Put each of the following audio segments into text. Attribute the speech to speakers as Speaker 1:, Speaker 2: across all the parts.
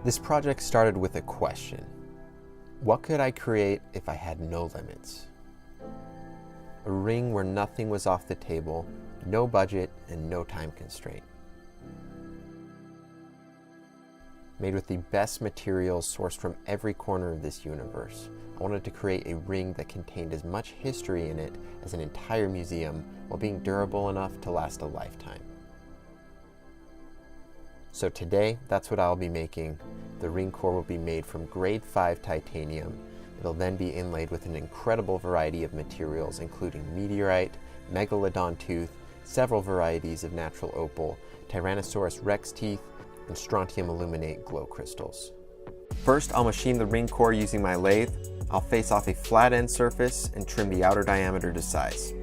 Speaker 1: This project started with a question. What could I create if I had no limits? A ring where nothing was off the table, no budget, and no time constraint. Made with the best materials sourced from every corner of this universe, I wanted to create a ring that contained as much history in it as an entire museum while being durable enough to last a lifetime. So today, that's what I'll be making. The ring core will be made from grade 5 titanium. It'll then be inlaid with an incredible variety of materials, including meteorite, megalodon tooth, several varieties of natural opal, Tyrannosaurus rex teeth, and strontium aluminate glow crystals. First, I'll machine the ring core using my lathe. I'll face off a flat end surface and trim the outer diameter to size.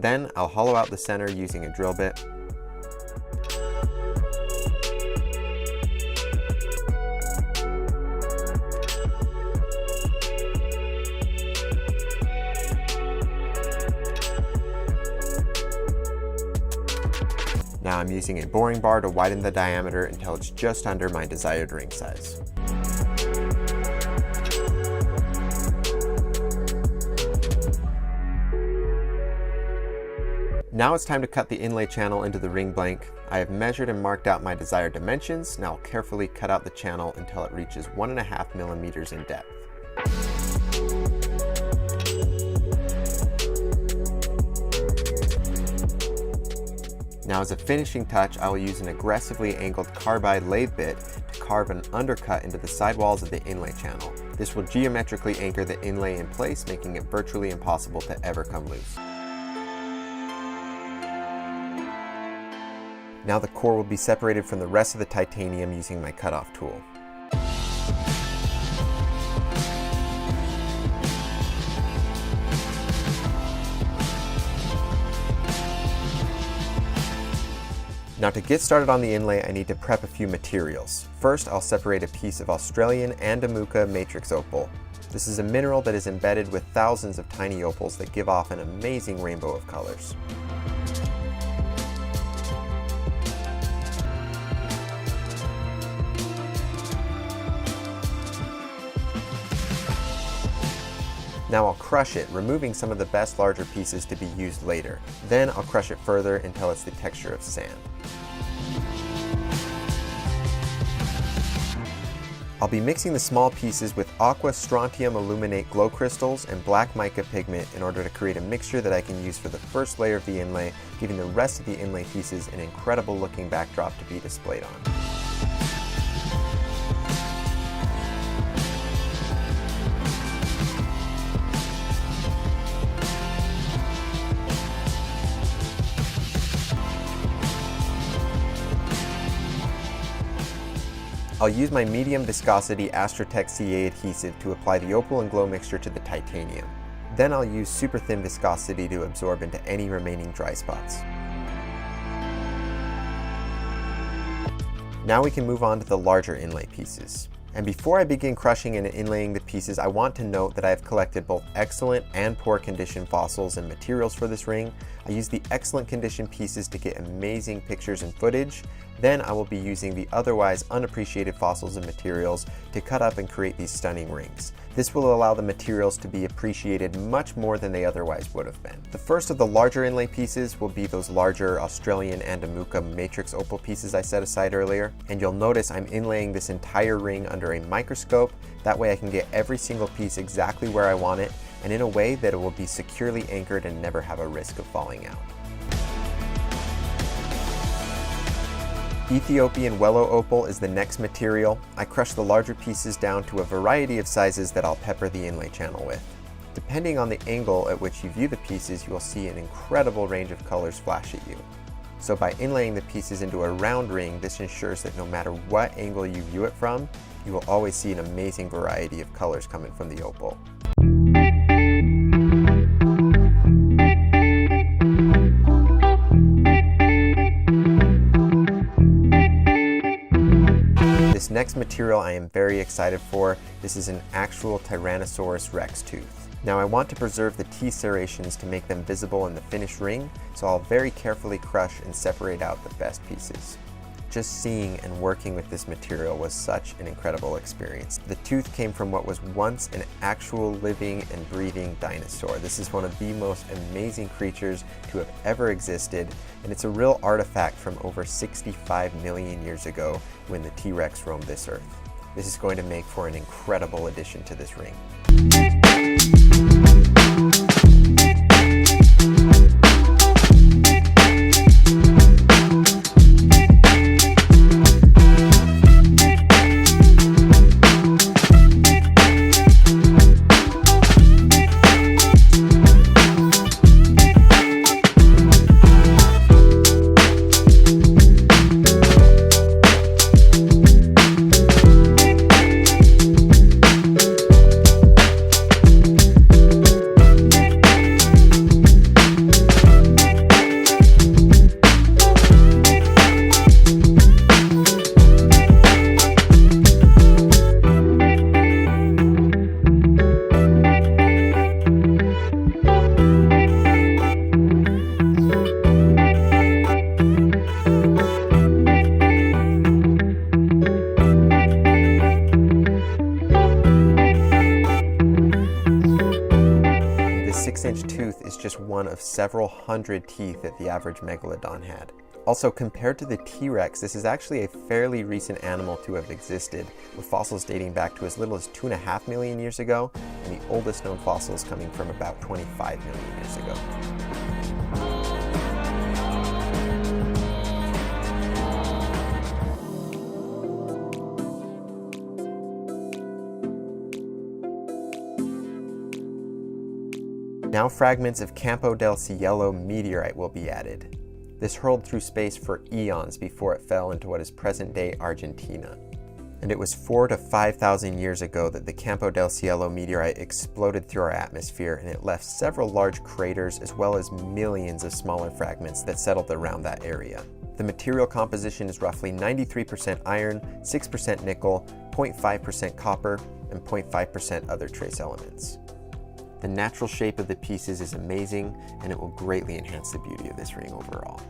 Speaker 1: Then I'll hollow out the center using a drill bit. Now I'm using a boring bar to widen the diameter until it's just under my desired ring size. Now it's time to cut the inlay channel into the ring blank. I have measured and marked out my desired dimensions. Now I'll carefully cut out the channel until it reaches 1.5 millimeters in depth. Now as a finishing touch, I will use an aggressively angled carbide lathe bit to carve an undercut into the sidewalls of the inlay channel. This will geometrically anchor the inlay in place, making it virtually impossible to ever come loose. Now the core will be separated from the rest of the titanium using my cutoff tool. Now to get started on the inlay, I need to prep a few materials. First, I'll separate a piece of Australian Damascus matrix opal. This is a mineral that is embedded with thousands of tiny opals that give off an amazing rainbow of colors. Now I'll crush it, removing some of the best larger pieces to be used later. Then I'll crush it further until it's the texture of sand. I'll be mixing the small pieces with aqua strontium aluminate glow crystals and black mica pigment in order to create a mixture that I can use for the first layer of the inlay, giving the rest of the inlay pieces an incredible looking backdrop to be displayed on. I'll use my medium viscosity Astrotech CA adhesive to apply the opal and glow mixture to the titanium. Then I'll use super thin viscosity to absorb into any remaining dry spots. Now we can move on to the larger inlay pieces. And before I begin crushing and inlaying the pieces, I want to note that I have collected both excellent and poor condition fossils and materials for this ring. I use the excellent condition pieces to get amazing pictures and footage. Then I will be using the otherwise unappreciated fossils and materials to cut up and create these stunning rings. This will allow the materials to be appreciated much more than they otherwise would have been. The first of the larger inlay pieces will be those larger Australian Damascus matrix opal pieces I set aside earlier. And you'll notice I'm inlaying this entire ring under a microscope. That way I can get every single piece exactly where I want it, and in a way that it will be securely anchored and never have a risk of falling out. Ethiopian Wellow Opal is the next material. I crush the larger pieces down to a variety of sizes that I'll pepper the inlay channel with. Depending on the angle at which you view the pieces, you will see an incredible range of colors flash at you. So by inlaying the pieces into a round ring, this ensures that no matter what angle you view it from, you will always see an amazing variety of colors coming from the opal. This next material I am very excited for. This is an actual Tyrannosaurus Rex tooth. Now I want to preserve the teeth serrations to make them visible in the finished ring, so I'll very carefully crush and separate out the best pieces. Just seeing and working with this material was such an incredible experience. The tooth came from what was once an actual living and breathing dinosaur. This is one of the most amazing creatures to have ever existed, and it's a real artifact from over 65 million years ago when the T-Rex roamed this earth. This is going to make for an incredible addition to this ring. Tooth is just one of several hundred teeth that the average megalodon had. Also, compared to the T-Rex, this is actually a fairly recent animal to have existed, with fossils dating back to as little as 2.5 million years ago, and the oldest known fossils coming from about 25 million years ago. Now fragments of Campo del Cielo meteorite will be added. This hurled through space for eons before it fell into what is present-day Argentina. And it was 4,000 to 5,000 years ago that the Campo del Cielo meteorite exploded through our atmosphere, and it left several large craters as well as millions of smaller fragments that settled around that area. The material composition is roughly 93% iron, 6% nickel, 0.5% copper, and 0.5% other trace elements. The natural shape of the pieces is amazing, and it will greatly enhance the beauty of this ring overall.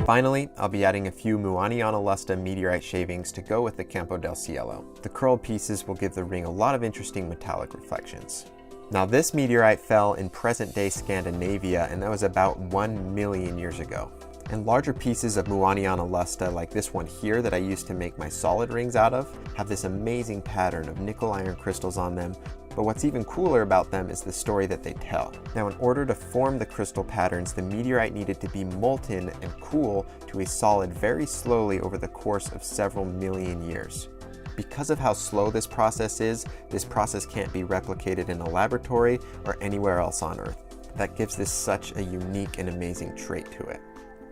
Speaker 1: Finally, I'll be adding a few Muonianalusta meteorite shavings to go with the Campo del Cielo. The curled pieces will give the ring a lot of interesting metallic reflections. Now this meteorite fell in present-day Scandinavia, and that was about 1 million years ago. And larger pieces of Muonianalusta, like this one here that I used to make my solid rings out of, have this amazing pattern of nickel iron crystals on them, but what's even cooler about them is the story that they tell. Now in order to form the crystal patterns, the meteorite needed to be molten and cool to a solid very slowly over the course of several million years. Because of how slow this process is, this process can't be replicated in a laboratory or anywhere else on Earth. That gives this such a unique and amazing trait to it.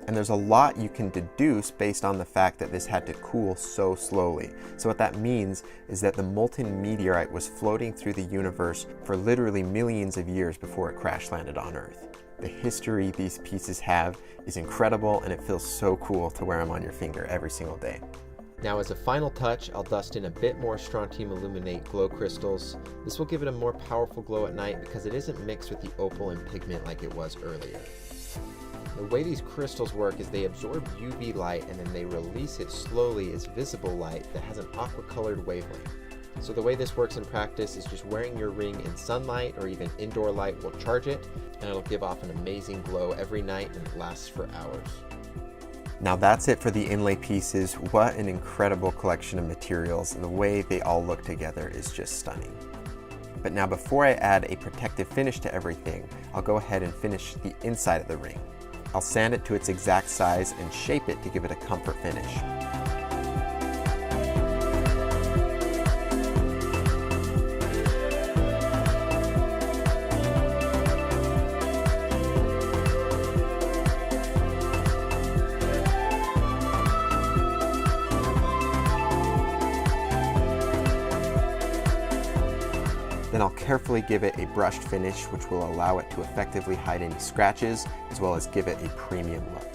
Speaker 1: And there's a lot you can deduce based on the fact that this had to cool so slowly. So what that means is that the molten meteorite was floating through the universe for literally millions of years before it crash landed on Earth. The history these pieces have is incredible, and it feels so cool to wear them on your finger every single day. Now as a final touch, I'll dust in a bit more strontium illuminate glow crystals. This will give it a more powerful glow at night because it isn't mixed with the opal and pigment like it was earlier. The way these crystals work is they absorb UV light and then they release it slowly as visible light that has an aqua-colored wavelength. So the way this works in practice is just wearing your ring in sunlight or even indoor light will charge it, and it'll give off an amazing glow every night, and it lasts for hours. Now that's it for the inlay pieces. What an incredible collection of materials, and the way they all look together is just stunning. But now before I add a protective finish to everything, I'll go ahead and finish the inside of the ring. I'll sand it to its exact size and shape it to give it a comfort finish. Then I'll carefully give it a brushed finish, which will allow it to effectively hide any scratches, as well as give it a premium look.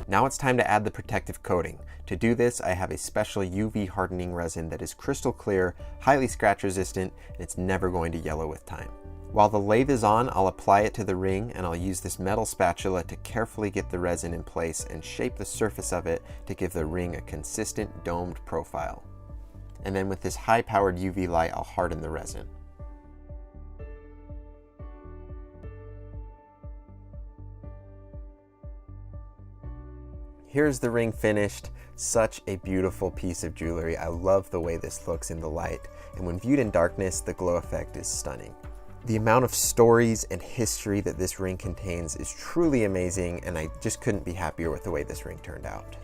Speaker 1: Now it's time to add the protective coating. To do this, I have a special UV hardening resin that is crystal clear, highly scratch resistant, and it's never going to yellow with time. While the lathe is on, I'll apply it to the ring, and I'll use this metal spatula to carefully get the resin in place and shape the surface of it to give the ring a consistent domed profile. And then with this high-powered UV light, I'll harden the resin. Here's the ring finished. Such a beautiful piece of jewelry. I love the way this looks in the light, and when viewed in darkness, the glow effect is stunning. The amount of stories and history that this ring contains is truly amazing, and I just couldn't be happier with the way this ring turned out.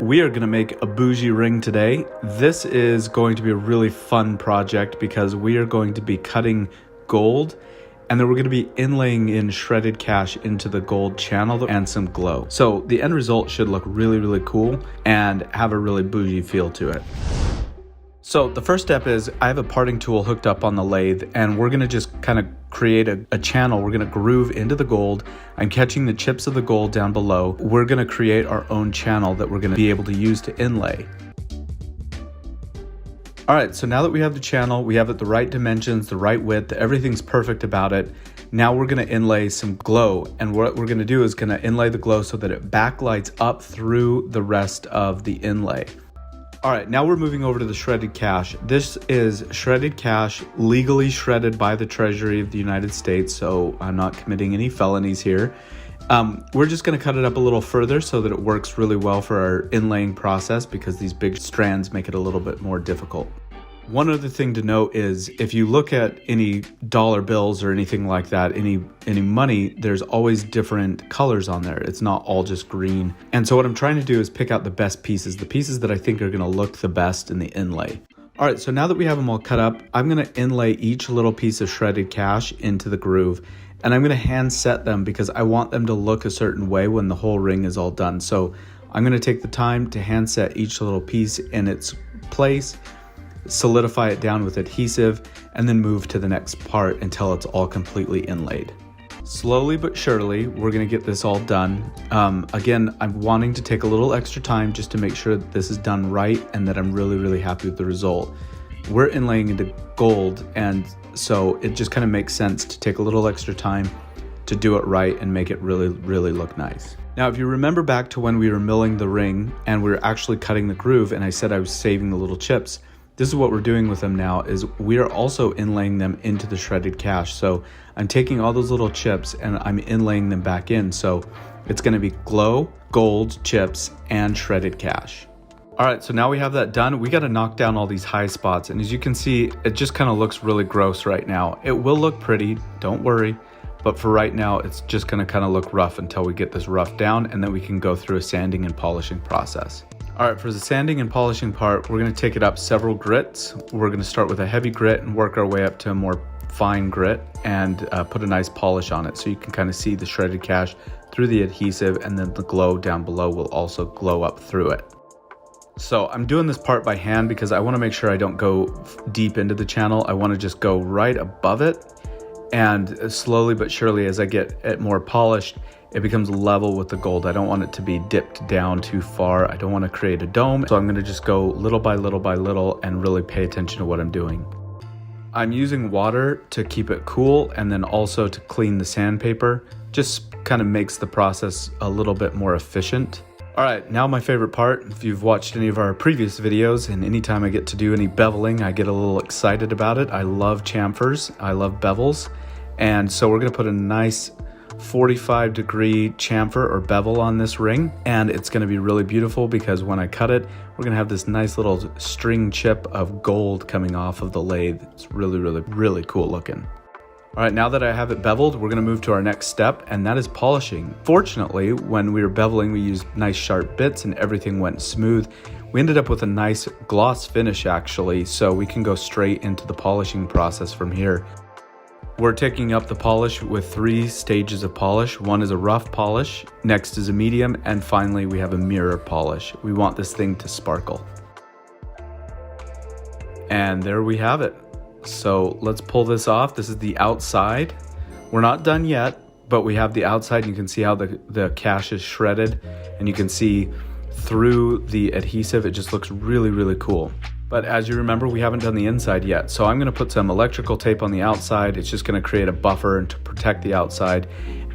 Speaker 2: We are going to make a bougie ring today. This is going to be a really fun project because we are going to be cutting gold, and then we're going to be inlaying in shredded cash into the gold channel and some glow. So the end result should look really, really cool and have a really bougie feel to it. So the first step is I have a parting tool hooked up on the lathe, and we're going to just kind of create a channel. We're going to groove into the gold. I'm catching the chips of the gold down below. We're going to create our own channel that we're going to be able to use to inlay. All right, so now that we have the channel, we have it the right dimensions, the right width, everything's perfect about it. Now we're going to inlay some glow, and what we're going to do is going to inlay the glow so that it backlights up through the rest of the inlay. All right, now we're moving over to the shredded cash. This is shredded cash, legally shredded by the Treasury of the United States, so I'm not committing any felonies here. We're just going to cut it up a little further so that it works really well for our inlaying process, because these big strands make it a little bit more difficult. One other thing to note is if you look at any dollar bills or anything like that, any money, there's always different colors on there. It's not all just green. And so what I'm trying to do is pick out the best pieces, the pieces that I think are going to look the best in the inlay. All right, so now that we have them all cut up, I'm going to inlay each little piece of shredded cash into the groove. And I'm going to hand set them because I want them to look a certain way when the whole ring is all done. So I'm going to take the time to hand set each little piece in its place, solidify it down with adhesive, and then move to the next part until it's all completely inlaid. Slowly but surely, we're going to get this all done. Again, I'm wanting to take a little extra time just to make sure that this is done right and that I'm really, really happy with the result. We're inlaying into gold, and so it just kind of makes sense to take a little extra time to do it right and make it really, really look nice. Now, if you remember back to when we were milling the ring and we were actually cutting the groove, and I said I was saving the little chips, this is what we're doing with them now, is we are also inlaying them into the shredded cash. So I'm taking all those little chips and I'm inlaying them back in. So it's going to be glow, gold, chips, and shredded cash. All right, so now we have that done. We got to knock down all these high spots. And as you can see, it just kind of looks really gross right now. It will look pretty, don't worry. But for right now, it's just going to kind of look rough until we get this rough down, and then we can go through a sanding and polishing process. All right, for the sanding and polishing part, we're going to take it up several grits. We're going to start with a heavy grit and work our way up to a more fine grit and put a nice polish on it so you can kind of see the shredded cash through the adhesive, and then the glow down below will also glow up through it. So I'm doing this part by hand because I want to make sure I don't go deep into the channel. I want to just go right above it, and slowly but surely as I get it more polished, it becomes level with the gold. I don't want it to be dipped down too far. I don't want to create a dome. So I'm going to just go little by little by little and really pay attention to what I'm doing. I'm using water to keep it cool, and then also to clean the sandpaper. Just kind of makes the process a little bit more efficient. All right, now my favorite part. If you've watched any of our previous videos, and anytime I get to do any beveling, I get a little excited about it. I love chamfers, I love bevels. And so we're going to put a nice 45-degree chamfer or bevel on this ring, and it's going to be really beautiful because when I cut it, we're going to have this nice little string chip of gold coming off of the lathe. It's really, really, really cool looking. All right, now that I have it beveled, we're going to move to our next step, and that is polishing. Fortunately, when we were beveling, we used nice sharp bits and everything went smooth. We ended up with a nice gloss finish actually, so we can go straight into the polishing process from here. We're taking up the polish with 3 stages of polish. One is a rough polish, next is a medium, and finally we have a mirror polish. We want this thing to sparkle. And there we have it. So let's pull this off. This is the outside. We're not done yet, but we have the outside. You can see how the cache is shredded, and you can see through the adhesive. It just looks really, really cool. But as you remember, we haven't done the inside yet. So I'm gonna put some electrical tape on the outside. It's just gonna create a buffer and to protect the outside.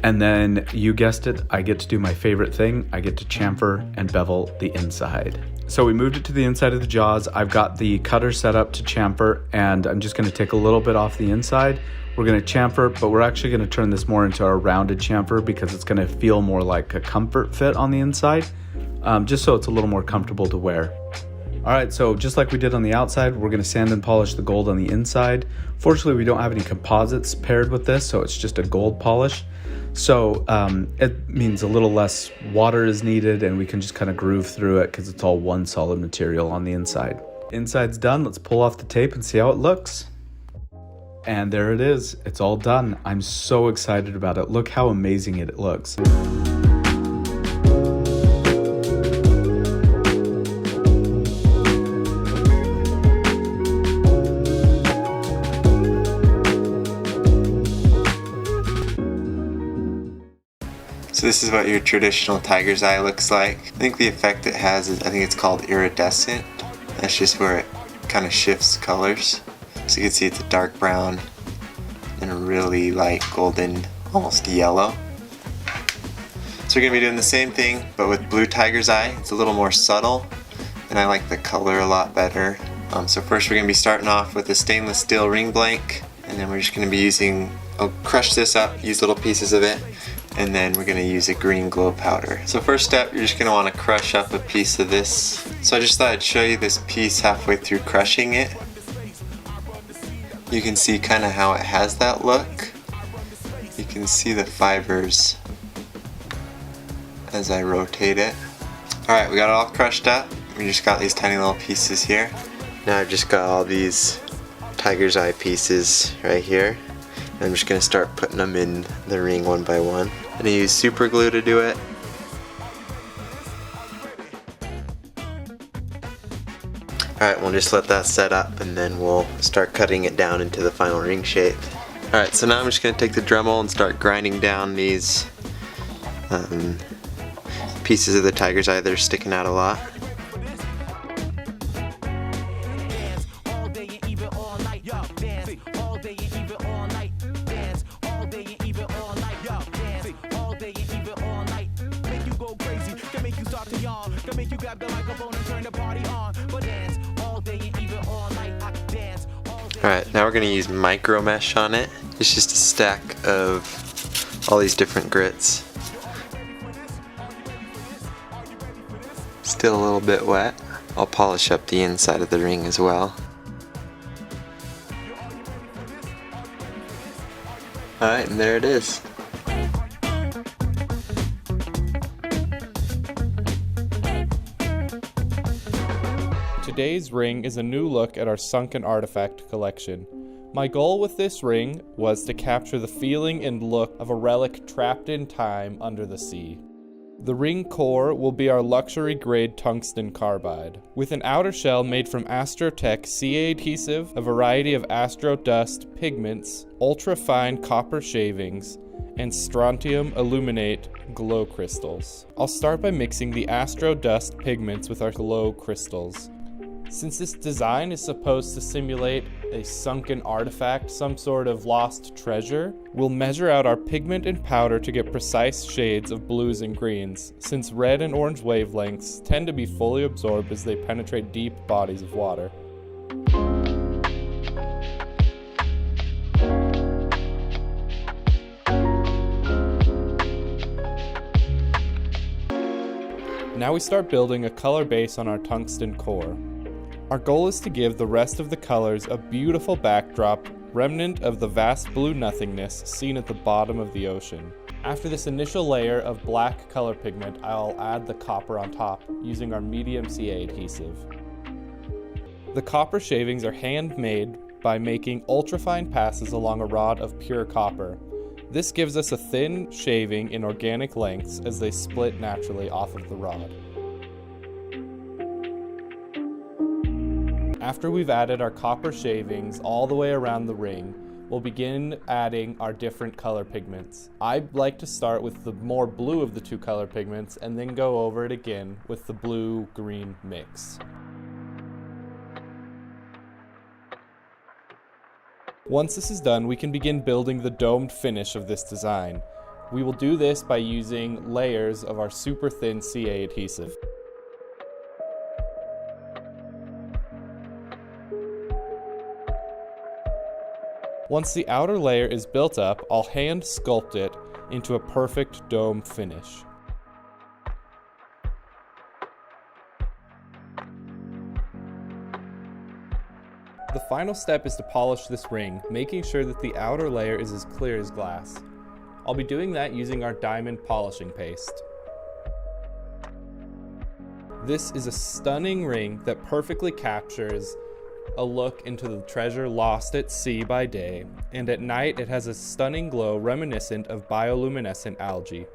Speaker 2: And then you guessed it, I get to do my favorite thing. I get to chamfer and bevel the inside. So we moved it to the inside of the jaws. I've got the cutter set up to chamfer, and I'm just gonna take a little bit off the inside. We're gonna chamfer, but we're actually gonna turn this more into a rounded chamfer because it's gonna feel more like a comfort fit on the inside, just so it's a little more comfortable to wear. All right, so just like we did on the outside, we're gonna sand and polish the gold on the inside. Fortunately, we don't have any composites paired with this, so it's just a gold polish. So it means a little less water is needed, and we can just kind of groove through it because it's all one solid material on the inside. Inside's done. Let's pull off the tape and see how it looks. And there it is. It's all done. I'm so excited about it. Look how amazing it looks.
Speaker 1: So this is what your traditional tiger's eye looks like. I think the effect it has is, I think it's called iridescent. That's just where it kind of shifts colors. So you can see it's a dark brown and a really light golden, almost yellow. So we're gonna be doing the same thing, but with blue tiger's eye. It's a little more subtle, and I like the color a lot better. So first we're gonna be starting off with a stainless steel ring blank, and then we're just gonna be I'll crush this up, use little pieces of it, and then we're going to use a green glow powder. So first step, you're just going to want to crush up a piece of this. So I just thought I'd show you this piece halfway through crushing it. You can see kind of how it has that look. You can see the fibers as I rotate it. Alright, we got it all crushed up. We just got these tiny little pieces here. Now I've just got all these tiger's eye pieces right here. I'm just going to start putting them in the ring one by one. I'm going to use super glue to do it. Alright, we'll just let that set up and then we'll start cutting it down into the final ring shape. Alright, so now I'm just going to take the Dremel and start grinding down these pieces of the tiger's eye that are sticking out a lot. Alright, now we're going to use micro mesh on it. It's just a stack of all these different grits. Still a little bit wet. I'll polish up the inside of the ring as well. Alright, and there it is.
Speaker 3: Today's ring is a new look at our Sunken artifact collection. My goal with this ring was to capture the feeling and look of a relic trapped in time under the sea. The ring core will be our luxury grade tungsten carbide, with an outer shell made from Astrotech CA adhesive, a variety of astro dust pigments, ultra fine copper shavings, and strontium illuminate glow crystals. I'll start by mixing the astro dust pigments with our glow crystals. Since this design is supposed to simulate a sunken artifact, some sort of lost treasure, we'll measure out our pigment and powder to get precise shades of blues and greens, since red and orange wavelengths tend to be fully absorbed as they penetrate deep bodies of water. Now we start building a color base on our tungsten core. Our goal is to give the rest of the colors a beautiful backdrop, remnant of the vast blue nothingness seen at the bottom of the ocean. After this initial layer of black color pigment, I'll add the copper on top using our medium CA adhesive. The copper shavings are handmade by making ultrafine passes along a rod of pure copper. This gives us a thin shaving in organic lengths as they split naturally off of the rod. After we've added our copper shavings all the way around the ring, we'll begin adding our different color pigments. I like to start with the more blue of the two color pigments and then go over it again with the blue-green mix. Once this is done, we can begin building the domed finish of this design. We will do this by using layers of our super thin CA adhesive. Once the outer layer is built up, I'll hand sculpt it into a perfect dome finish. The final step is to polish this ring, making sure that the outer layer is as clear as glass. I'll be doing that using our diamond polishing paste. This is a stunning ring that perfectly captures a look into the treasure lost at sea by day, and at night it has a stunning glow reminiscent of bioluminescent algae.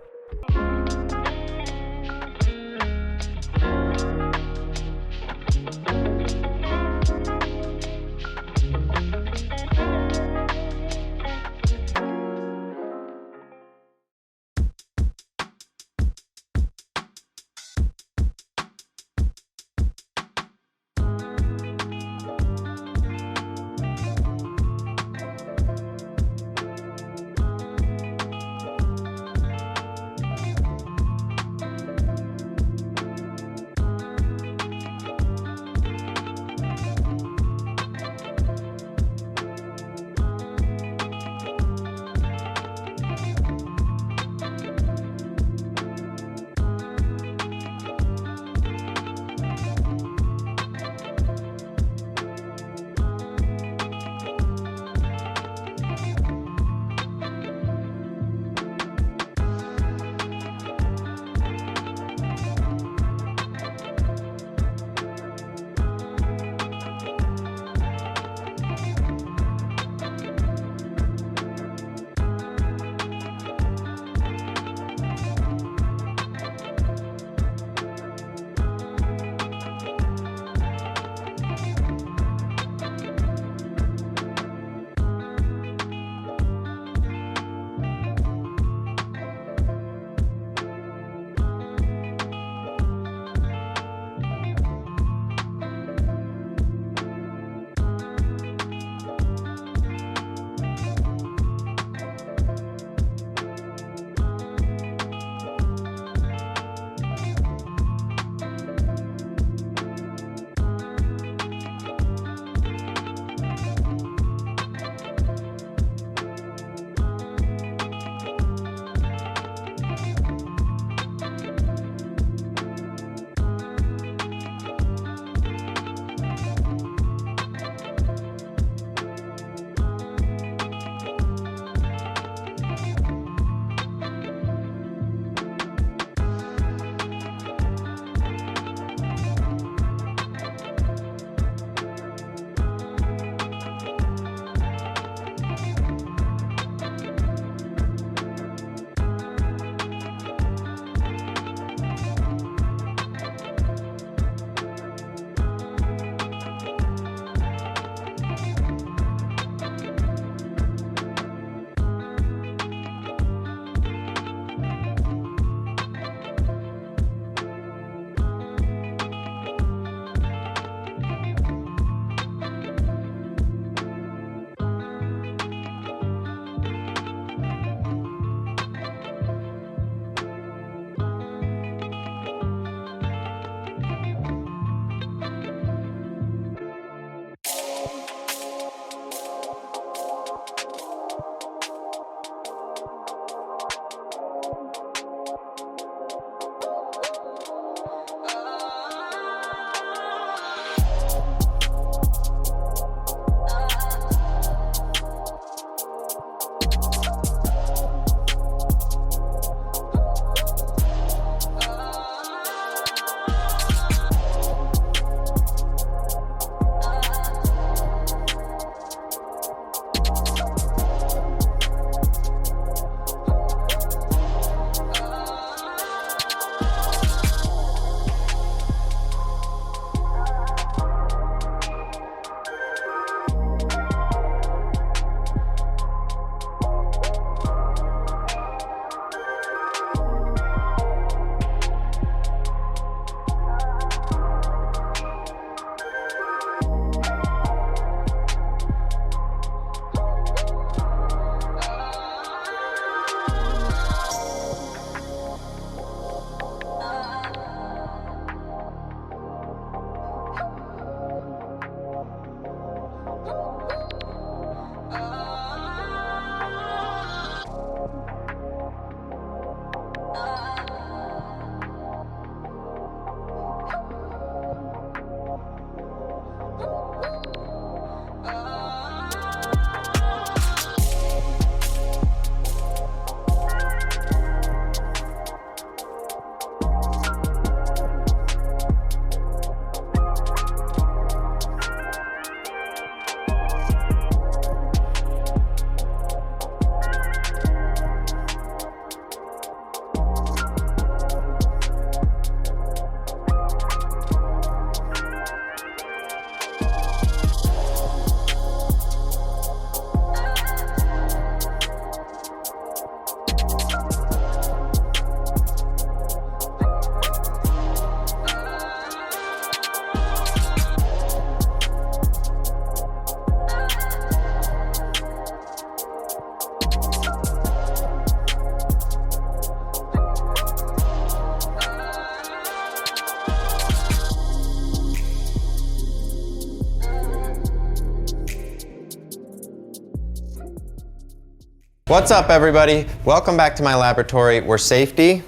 Speaker 1: What's up, everybody? Welcome back to my laboratory where safety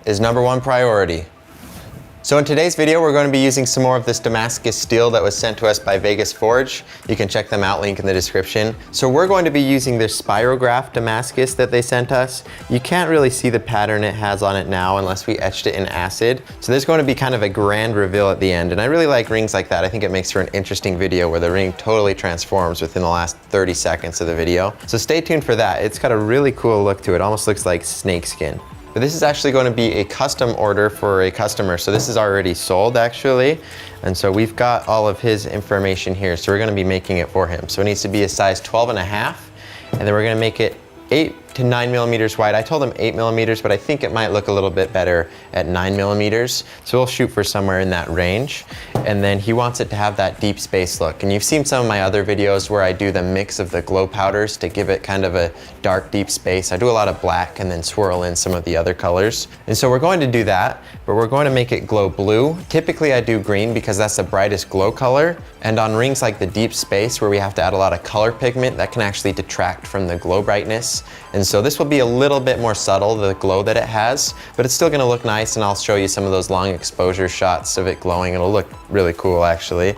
Speaker 1: is #1 priority. So in today's video, we're going to be using some more of this Damascus steel that was sent to us by Vegas Forge. You can check them out, link in the description. So we're going to be using this spirograph Damascus that they sent us. You can't really see the pattern it has on it now unless we etched it in acid. So there's going to be kind of a grand reveal at the end. And I really like rings like that. I think it makes for an interesting video where the ring totally transforms within the last 30 seconds of the video. So stay tuned for that. It's got a really cool look to it. Almost looks like snakeskin. But this is actually going to be a custom order for a customer. So this is already sold actually. And so we've got all of his information here. So we're going to be making it for him. So it needs to be a size 12.5. And then we're going to make it 8 to 9 millimeters wide. I told him 8 millimeters, but I think it might look a little bit better at 9 millimeters. So we'll shoot for somewhere in that range. And then he wants it to have that deep space look. And you've seen some of my other videos where I do the mix of the glow powders to give it kind of a dark, deep space. I do a lot of black and then swirl in some of the other colors. And so we're going to do that, but we're going to make it glow blue. Typically I do green because that's the brightest glow color. And on rings like the deep space where we have to add a lot of color pigment, that can actually detract from the glow brightness. And so this will be a little bit more subtle, the glow that it has, but it's still gonna look nice, and I'll show you some of those long exposure shots of it glowing. It'll look really cool actually.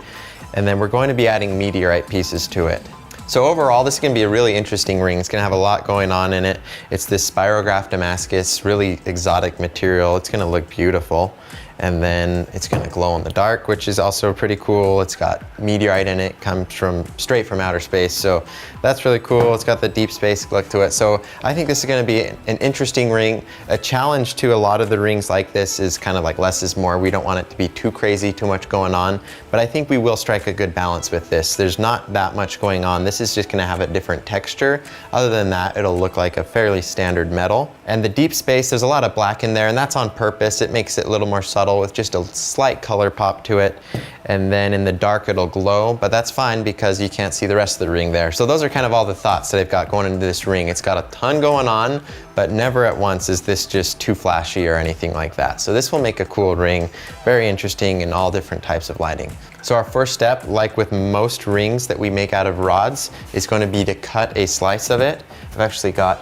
Speaker 1: And then we're going to be adding meteorite pieces to it. So overall, this is gonna be a really interesting ring. It's gonna have a lot going on in it. It's this spirograph Damascus, really exotic material. It's gonna look beautiful. And then it's gonna glow in the dark, which is also pretty cool. It's got meteorite in it, comes from straight from outer space. So that's really cool. It's got the deep space look to it. So I think this is gonna be an interesting ring. A challenge to a lot of the rings like this is kind of like less is more. We don't want it to be too crazy, too much going on, but I think we will strike a good balance with this. There's not that much going on. This is just gonna have a different texture. Other than that, it'll look like a fairly standard metal. And the deep space, there's a lot of black in there, and that's on purpose. It makes it a little more subtle with just a slight color pop to it. And then in the dark it'll glow, but that's fine because you can't see the rest of the ring there. So those are kind of all the thoughts that I've got going into this ring. It's got a ton going on, but never at once is this just too flashy or anything like that. So this will make a cool ring, very interesting in all different types of lighting. So our first step, like with most rings that we make out of rods, is going to be to cut a slice of it. I've actually got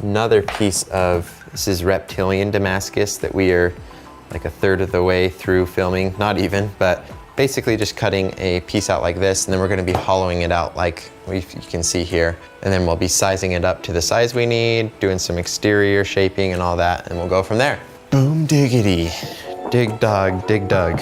Speaker 1: another piece of, this is reptilian Damascus that we are like a third of the way through filming, not even, but basically just cutting a piece out like this, and then we're gonna be hollowing it out like you can see here. And then we'll be sizing it up to the size we need, doing some exterior shaping and all that, and we'll go from there. Boom diggity. Dig dog, dig dug.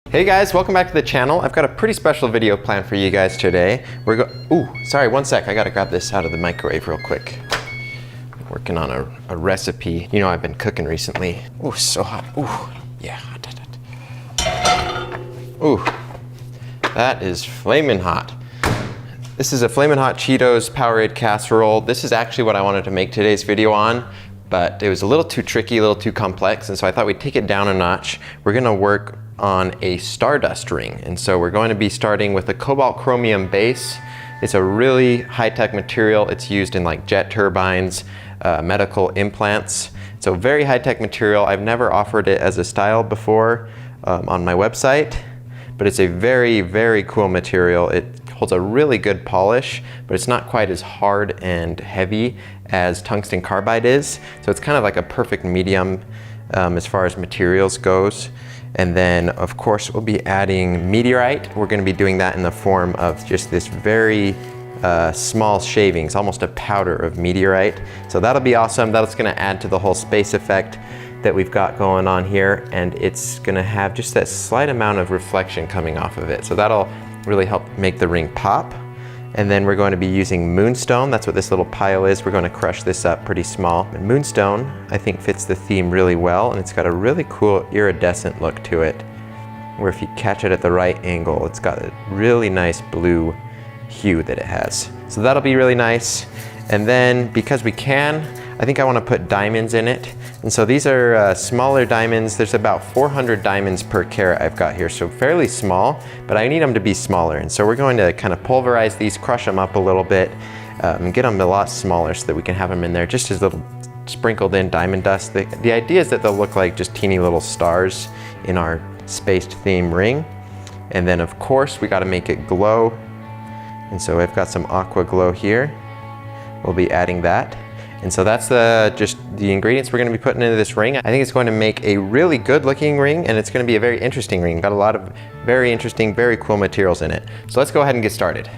Speaker 1: Hey guys, welcome back to the channel. I've got a pretty special video planned for you guys today. Ooh, sorry, one sec. I gotta grab this out of the microwave real quick. Working on a recipe. You know, I've been cooking recently. Ooh, so hot. Ooh, yeah. Ooh, that is flaming hot. This is a flaming hot Cheetos Powerade casserole. This is actually what I wanted to make today's video on, but it was a little too tricky, a little too complex, and so I thought we'd take it down a notch. We're gonna work on a stardust ring, and so we're going to be starting with a cobalt chromium base. It's a really high-tech material. It's used in like jet turbines, medical implants. It's a very high-tech material. I've never offered it as a style before on my website, but it's a very, very cool material. It holds a really good polish, but it's not quite as hard and heavy as tungsten carbide is. So it's kind of like a perfect medium as far as materials goes. And then of course we'll be adding meteorite. We're gonna be doing that in the form of just this very small shavings, almost a powder of meteorite. So that'll be awesome. That's gonna add to the whole space effect that we've got going on here. And it's gonna have just that slight amount of reflection coming off of it. So that'll really help make the ring pop. And then we're going to be using moonstone. That's what this little pile is. We're going to crush this up pretty small. And moonstone, I think, fits the theme really well, and it's got a really cool iridescent look to it, where if you catch it at the right angle, it's got a really nice blue hue that it has. So that'll be really nice. And then because we can, I think I want to put diamonds in it. And so these are smaller diamonds. There's about 400 diamonds per carat I've got here, so fairly small, but I need them to be smaller. And so we're going to kind of pulverize these, crush them up a little bit, and get them a lot smaller so that we can have them in there just as little sprinkled in diamond dust. The idea is that they'll look like just teeny little stars in our spaced theme ring. And then of course we got to make it glow. And so I've got some aqua glow here. We'll be adding that. And so that's just the ingredients we're going to be putting into this ring. I think it's going to make a really good looking ring, and it's going to be a very interesting ring. Got a lot of very interesting, very cool materials in it. So let's go ahead and get started.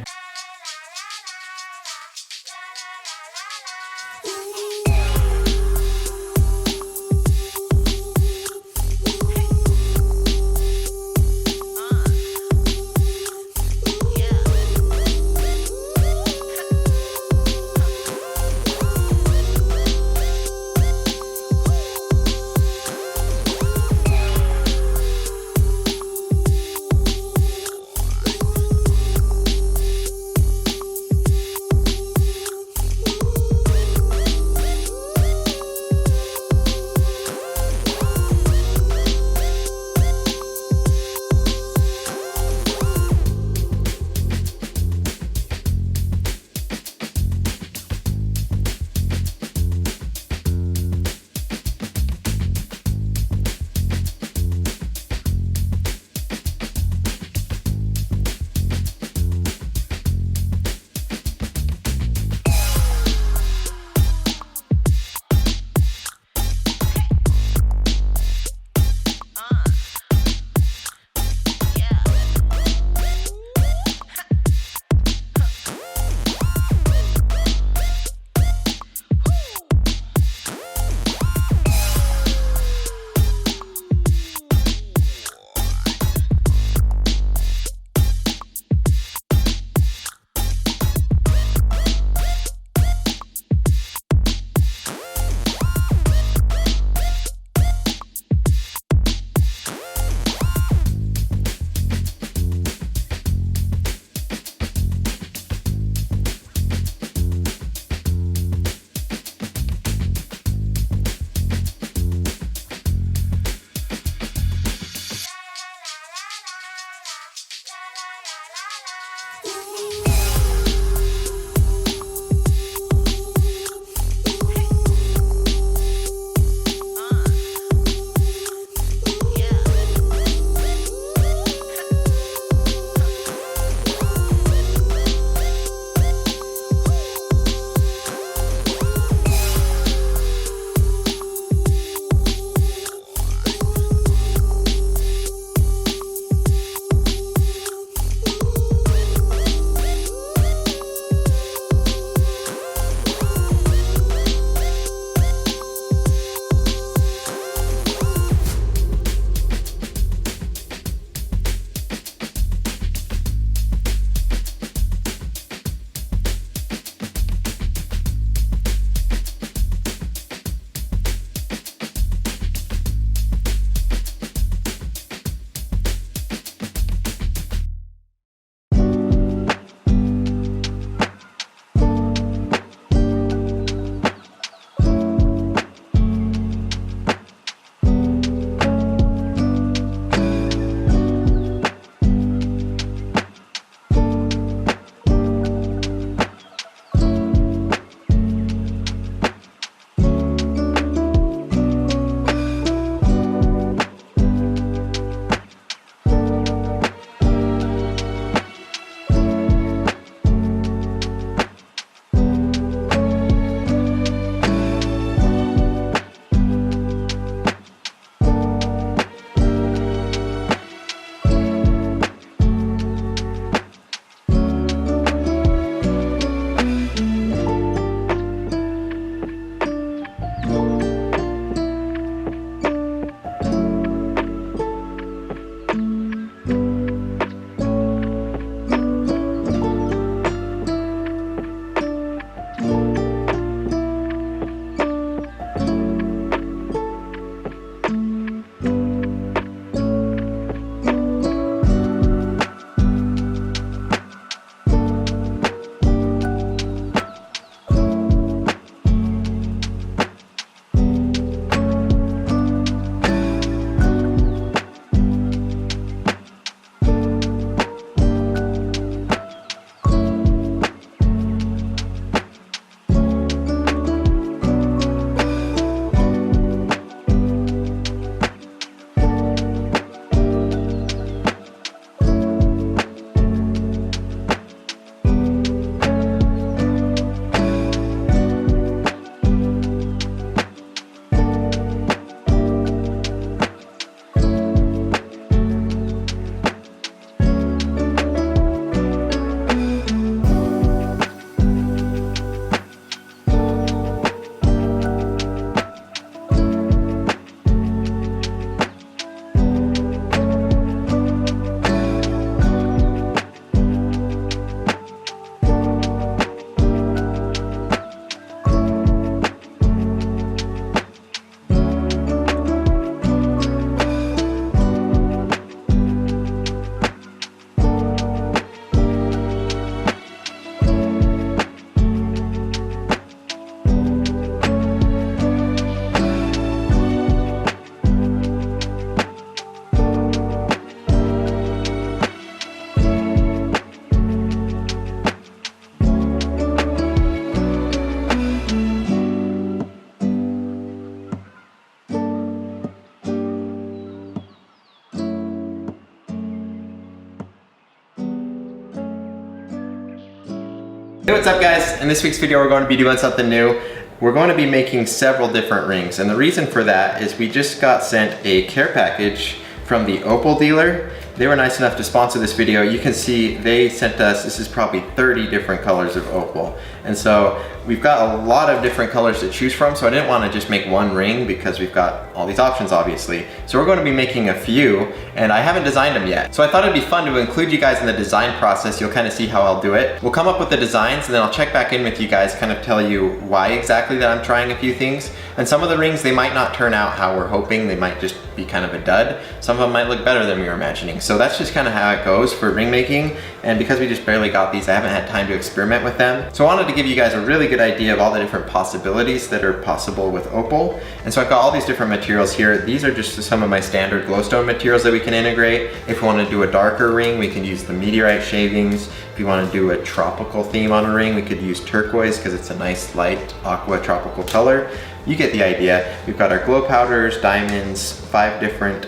Speaker 1: Hey, what's up guys? In this week's video we're going to be doing something new. We're going to be making several different rings, and the reason for that is we just got sent a care package from the Opal dealer. They were nice enough to sponsor this video. You can see they sent us, this is probably 30 different colors of opal. And so we've got a lot of different colors to choose from, so I didn't want to just make one ring because we've got all these options obviously. So we're going to be making a few, and I haven't designed them yet. So I thought it'd be fun to include you guys in the design process. You'll kind of see how I'll do it. We'll come up with the designs and then I'll check back in with you guys, kind of tell you why exactly that I'm trying a few things. And some of the rings, they might not turn out how we're hoping. They might just be kind of a dud. Some of them might look better than we were imagining. So that's just kind of how it goes for ring making. And because we just barely got these, I haven't had time to experiment with them. So I wanted to give you guys a really good idea of all the different possibilities that are possible with opal. And so I've got all these different materials here. These are just some of my standard glowstone materials that we can integrate. If we want to do a darker ring, we can use the meteorite shavings. If you want to do a tropical theme on a ring, we could use turquoise because it's a nice light aqua tropical color. You get the idea. We've got our glow powders, diamonds, 5 different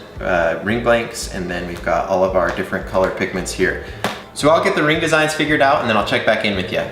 Speaker 1: ring blanks, and then we've got all of our different color pigments here. So I'll get the ring designs figured out and then I'll check back in with you.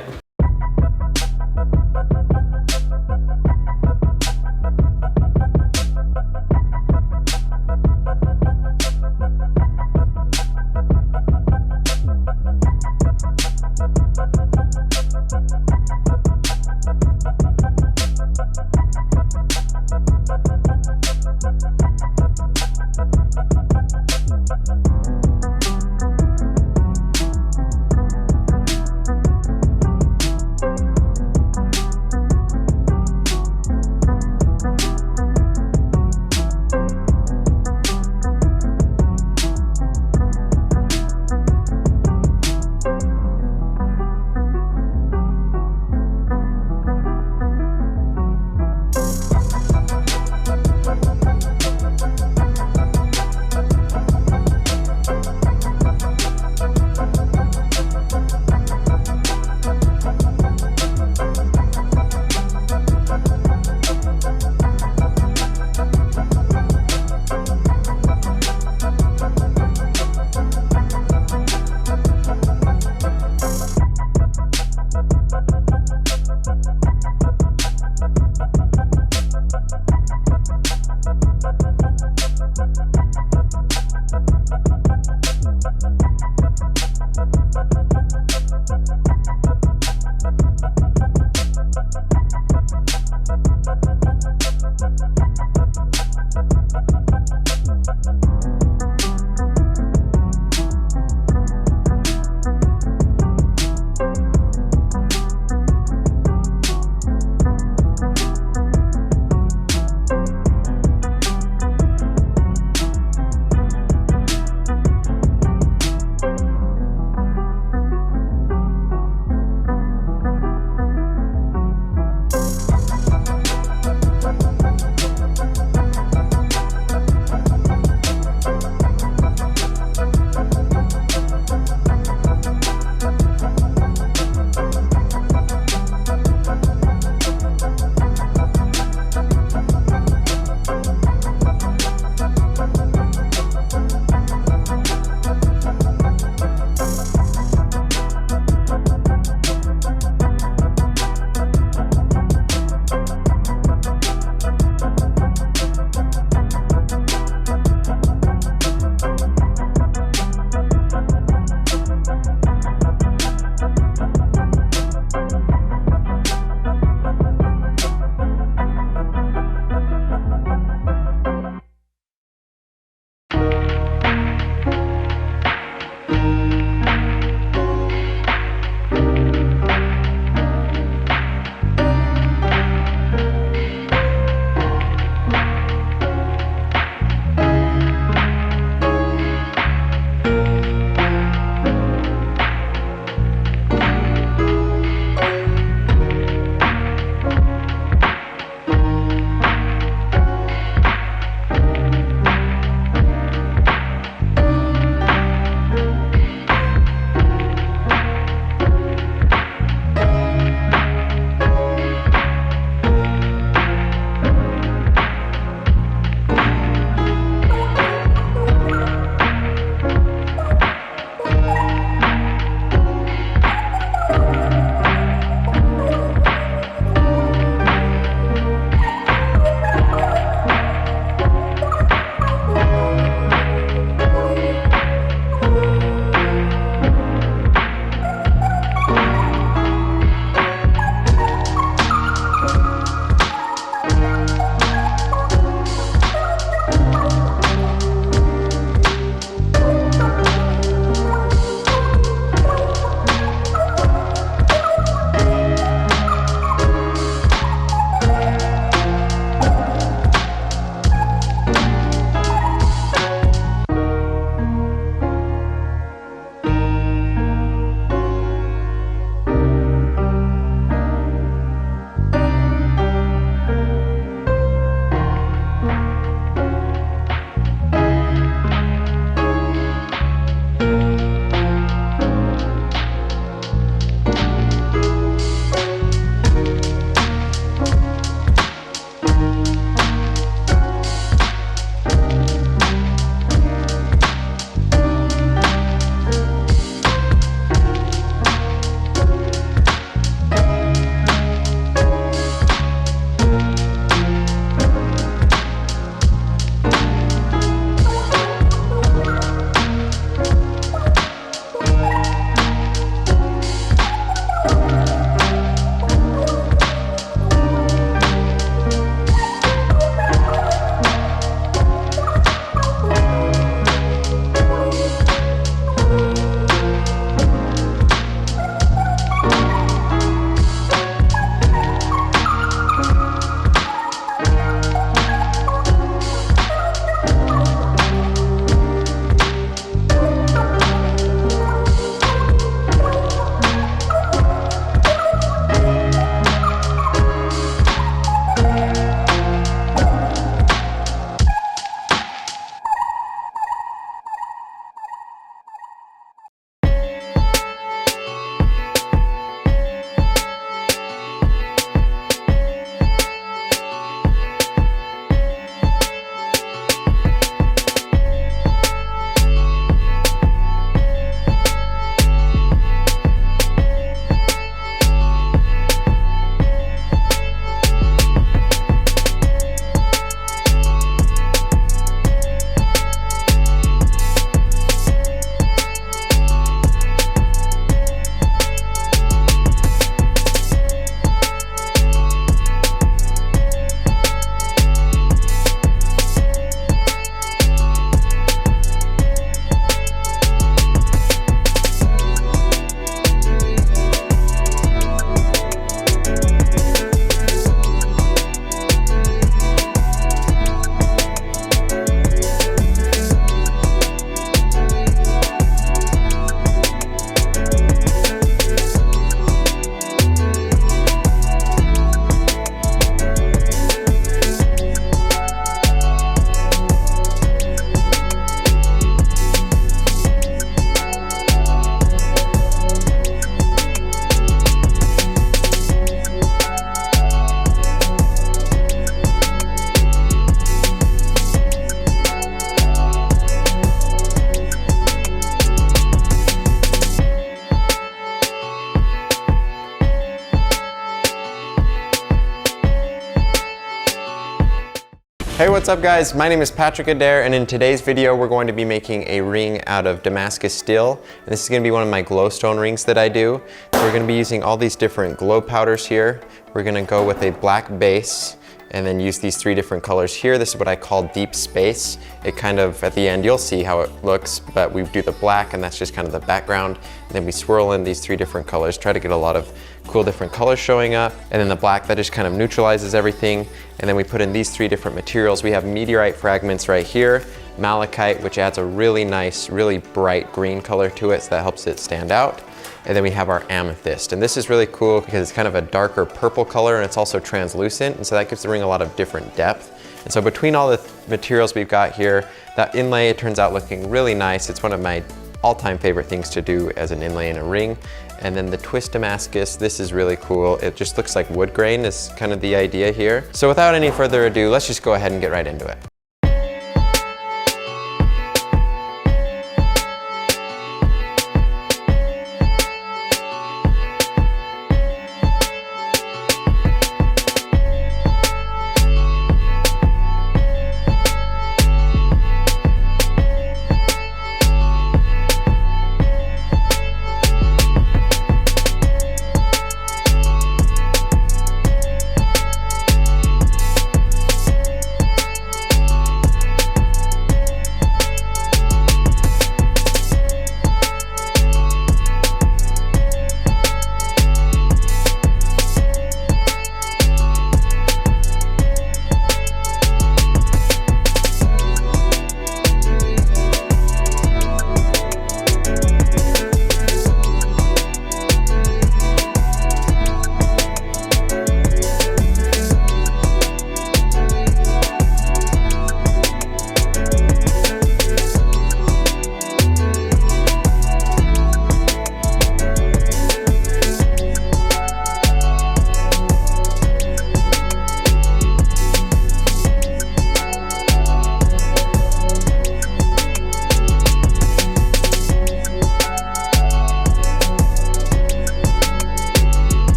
Speaker 1: Hey, what's up guys? My name is Patrick Adair, and in today's video we're going to be making a ring out of Damascus steel. And this is going to be one of my glowstone rings that I do. So we're going to be using all these different glow powders here. We're going to go with a black base and then use these 3 different colors here. This is what I call deep space. It kind of, at the end, you'll see how it looks, but we do the black and that's just kind of the background. And then we swirl in these 3 different colors, try to get a lot of cool different colors showing up. And then the black, that just kind of neutralizes everything. And then we put in these 3 different materials. We have meteorite fragments right here, malachite, which adds a really nice, really bright green color to it, so that helps it stand out. And then we have our amethyst. And this is really cool because it's kind of a darker purple color and it's also translucent. And so that gives the ring a lot of different depth. And so between all the materials we've got here, that inlay, it turns out looking really nice. It's one of my all-time favorite things to do as an inlay in a ring. And then the twist Damascus, this is really cool. It just looks like wood grain is kind of the idea here. So without any further ado, let's just go ahead and get right into it.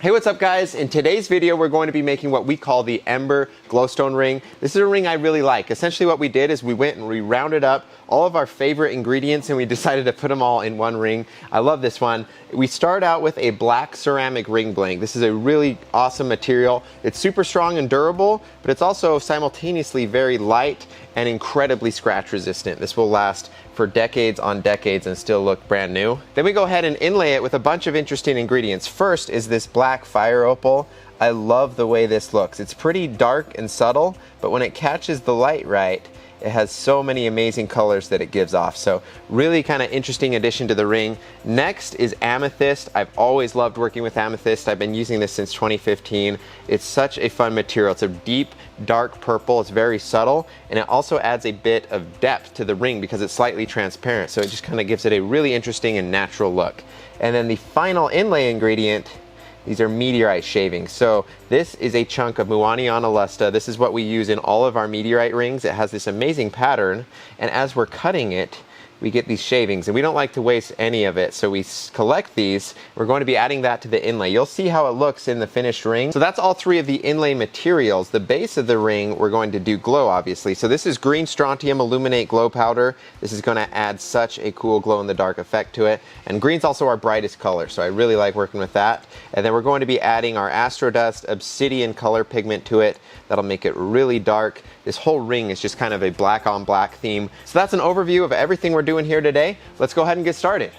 Speaker 1: Hey, what's up guys? In today's video, we're going to be making what we call the Ember Glowstone ring. This is a ring I really like. Essentially what we did is we went and we rounded up all of our favorite ingredients and we decided to put them all in one ring. I love this one. We start out with a black ceramic ring blank. This is a really awesome material. It's super strong and durable, but it's also simultaneously very light and incredibly scratch resistant. This will last for decades on decades and still look brand new. Then we go ahead and inlay it with a bunch of interesting ingredients. First is this black fire opal. I love the way this looks. It's pretty dark and subtle, but when it catches the light right, it has so many amazing colors that it gives off. So really kind of interesting addition to the ring. Next is Amethyst. I've always loved working with Amethyst. I've been using this since 2015. It's such a fun material. It's a deep, dark purple. It's very subtle, and it also adds a bit of depth to the ring because it's slightly transparent. So it just kind of gives it a really interesting and natural look. And then the final inlay ingredient, these are meteorite shavings. So this is a chunk of Muoniana lusta. This is what we use in all of our meteorite rings. It has this amazing pattern, and as we're cutting it, we get these shavings, and we don't like to waste any of it, so we collect these. We're going to be adding that to the inlay. You'll see how it looks in the finished ring. So that's all three of the inlay materials. The base of the ring, we're going to do glow, obviously. So this is green strontium illuminate glow powder. This is going to add such a cool glow in the dark effect to it. And green's also our brightest color, so I really like working with that. And then we're going to be adding our astrodust obsidian color pigment to it. That'll make it really dark. This whole ring is just kind of a black on black theme. So that's an overview of everything we're doing here today. Let's go ahead and get started.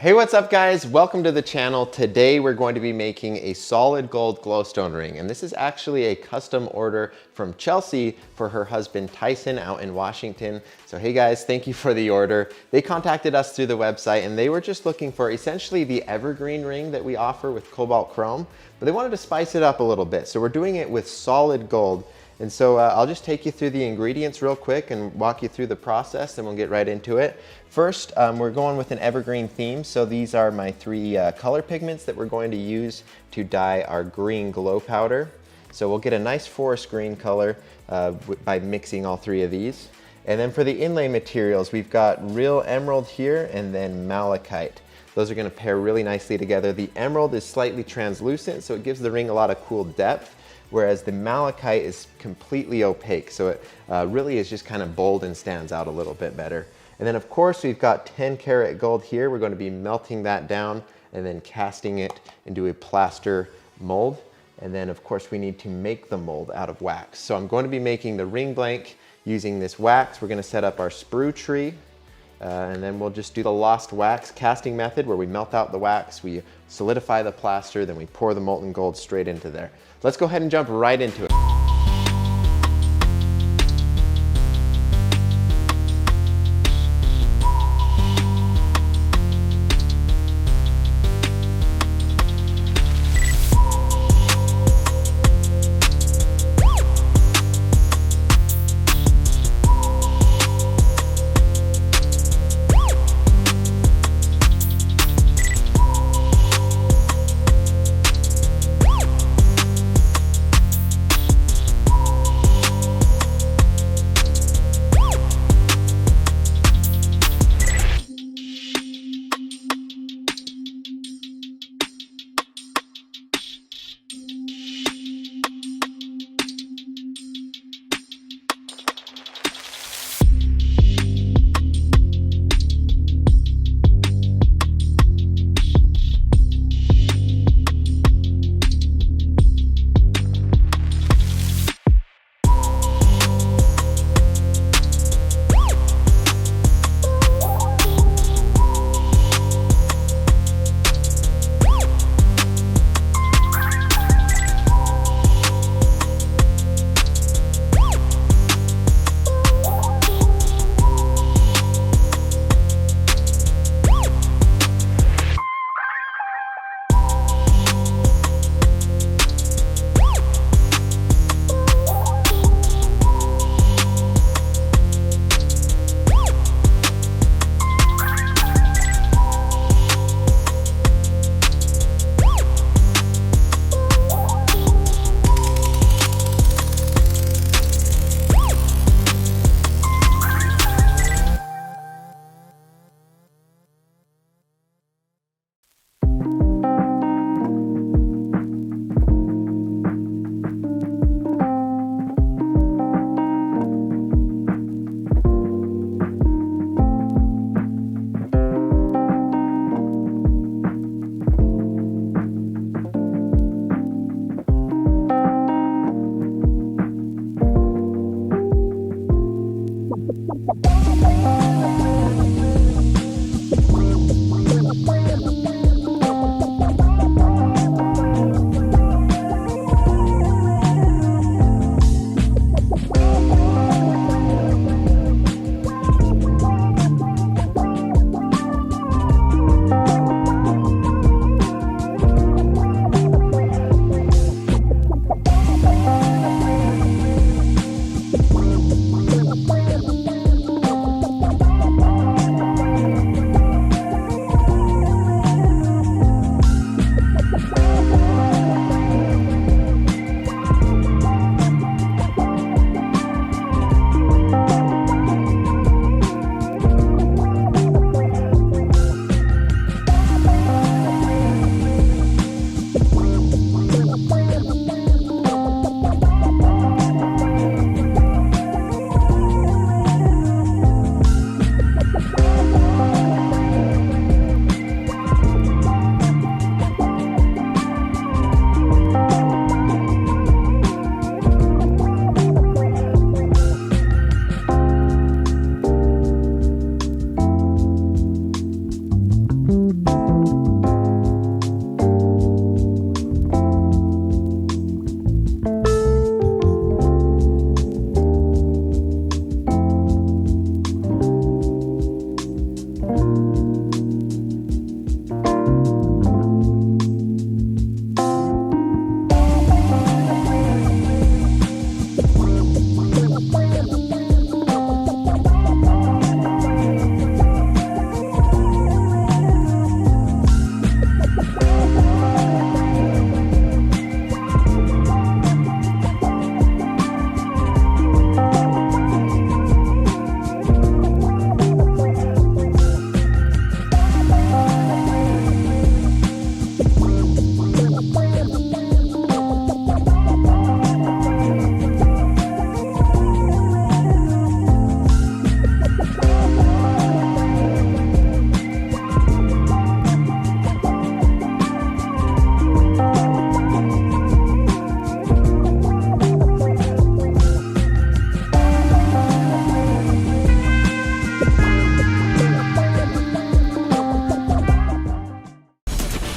Speaker 1: Hey, what's up guys? Welcome to the channel. Today we're going to be making a solid gold glowstone ring, and this is actually a custom order from Chelsea for her husband Tyson out in Washington. So hey guys, thank you for the order. They contacted us through the website and they were just looking for essentially the Evergreen ring that we offer with Cobalt Chrome, but they wanted to spice it up a little bit. So we're doing it with solid gold. And so I'll just take you through the ingredients real quick and walk you through the process, and we'll get right into it. First, we're going with an evergreen theme. So these are my three color pigments that we're going to use to dye our green glow powder. So we'll get a nice forest green color by mixing all three of these. And then for the inlay materials, we've got real emerald here and then malachite. Those are going to pair really nicely together. The emerald is slightly translucent, so it gives the ring a lot of cool depth, whereas the malachite is completely opaque, so it really is just kind of bold and stands out a little bit better. And then of course we've got 10 karat gold here. We're going to be melting that down and then casting it into a plaster mold. And then of course we need to make the mold out of wax. So I'm going to be making the ring blank using this wax. We're going to set up our sprue tree. And then we'll just do the lost wax casting method where we melt out the wax, we solidify the plaster, then we pour the molten gold straight into there. Let's go ahead and jump right into it.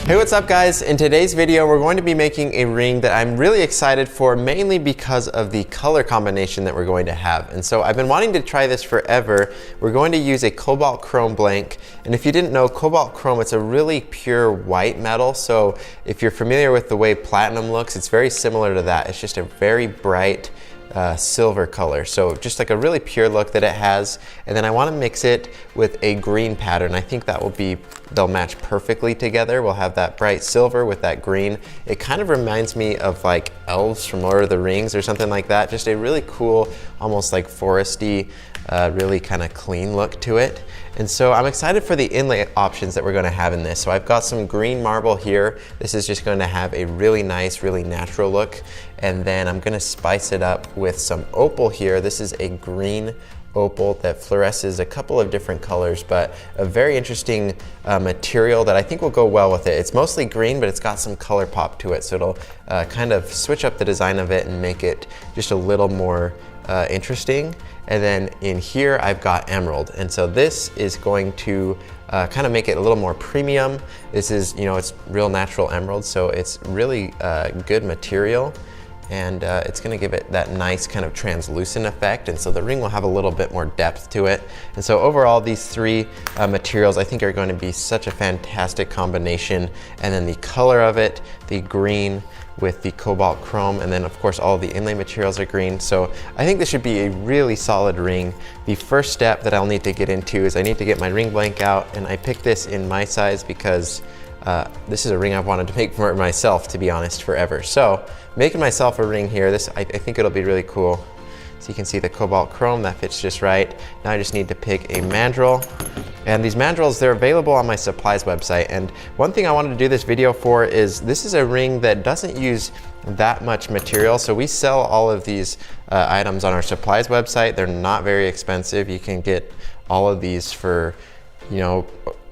Speaker 1: Hey, what's up guys? In today's video, we're going to be making a ring that I'm really excited for, mainly because of the color combination that we're going to have. And so I've been wanting to try this forever. We're going to use a cobalt chrome blank. And if you didn't know, cobalt chrome, it's a really pure white metal. So if you're familiar with the way platinum looks, it's very similar to that. It's just a very bright silver color. So just like a really pure look that it has. And then I want to mix it with a green pattern. I think that will be, they'll match perfectly together. We'll have that bright silver with that green. It kind of reminds me of like elves from Lord of the Rings or something like that. Just a really cool, almost like foresty, really kind of clean look to it. And so I'm excited for the inlay options that we're going to have in this. So I've got some green marble here. This is just going to have a really nice, really natural look. And then I'm going to spice it up with some opal here. This is a green opal that fluoresces a couple of different colors, but a very interesting material that I think will go well with it. It's mostly green, but it's got some color pop to it. So it'll kind of switch up the design of it and make it just a little more interesting. And then in here, I've got emerald. And so this is going to kind of make it a little more premium. This is, you know, it's real natural emerald, so it's really good material. And it's gonna give it that nice kind of translucent effect. And so the ring will have a little bit more depth to it. And so overall, these three materials I think are going to be such a fantastic combination. And then the color of it, the green with the cobalt chrome, and then of course all the inlay materials are green. So I think this should be a really solid ring. The first step that I'll need to get into is I need to get my ring blank out, and I picked this in my size because this is a ring I've wanted to make for myself, to be honest, forever. So making myself a ring here, I think it'll be really cool. So you can see the cobalt chrome, that fits just right. Now I just need to pick a mandrel. And these mandrels, they're available on my supplies website. And one thing I wanted to do this video for is this is a ring that doesn't use that much material. So we sell all of these items on our supplies website. They're not very expensive. You can get all of these for, you know,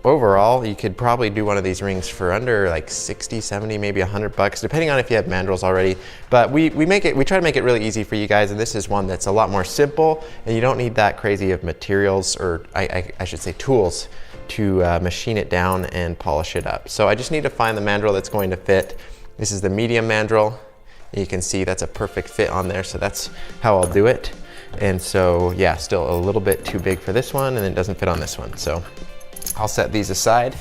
Speaker 1: overall, you could probably do one of these rings for under like 60, 70, maybe $100, depending on if you have mandrels already. But we try to make it really easy for you guys, and this is one that's a lot more simple, and you don't need that crazy of materials, or I should say tools, to machine it down and polish it up. So I just need to find the mandrel that's going to fit. This is the medium mandrel. You can see that's a perfect fit on there, so that's how I'll do it. And so yeah, still a little bit too big for this one, and it doesn't fit on this one. So I'll set these aside,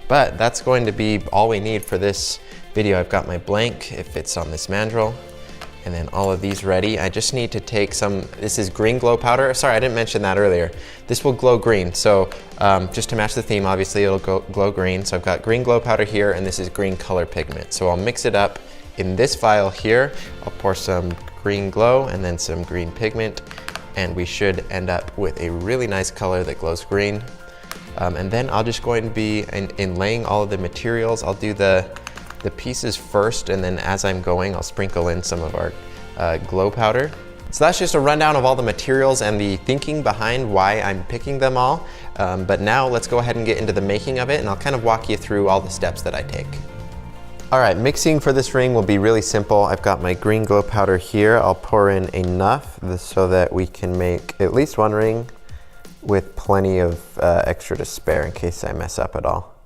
Speaker 1: but that's going to be all we need for this video. I've got my blank, it fits on this mandrel, and then all of these ready. I just need to take some, this is green glow powder. Sorry, I didn't mention that earlier. This will glow green. So just to match the theme, obviously it'll glow green. So I've got green glow powder here, and this is green color pigment. So I'll mix it up in this vial here. I'll pour some green glow and then some green pigment, and we should end up with a really nice color that glows green. And then I'll just going to be inlaying all of the materials. I'll do the pieces first, and then as I'm going, I'll sprinkle in some of our glow powder. So that's just a rundown of all the materials and the thinking behind why I'm picking them all. But now let's go ahead and get into the making of it, and I'll kind of walk you through all the steps that I take. All right, mixing for this ring will be really simple. I've got my green glow powder here. I'll pour in enough so that we can make at least one ring with plenty of extra to spare in case I mess up at all.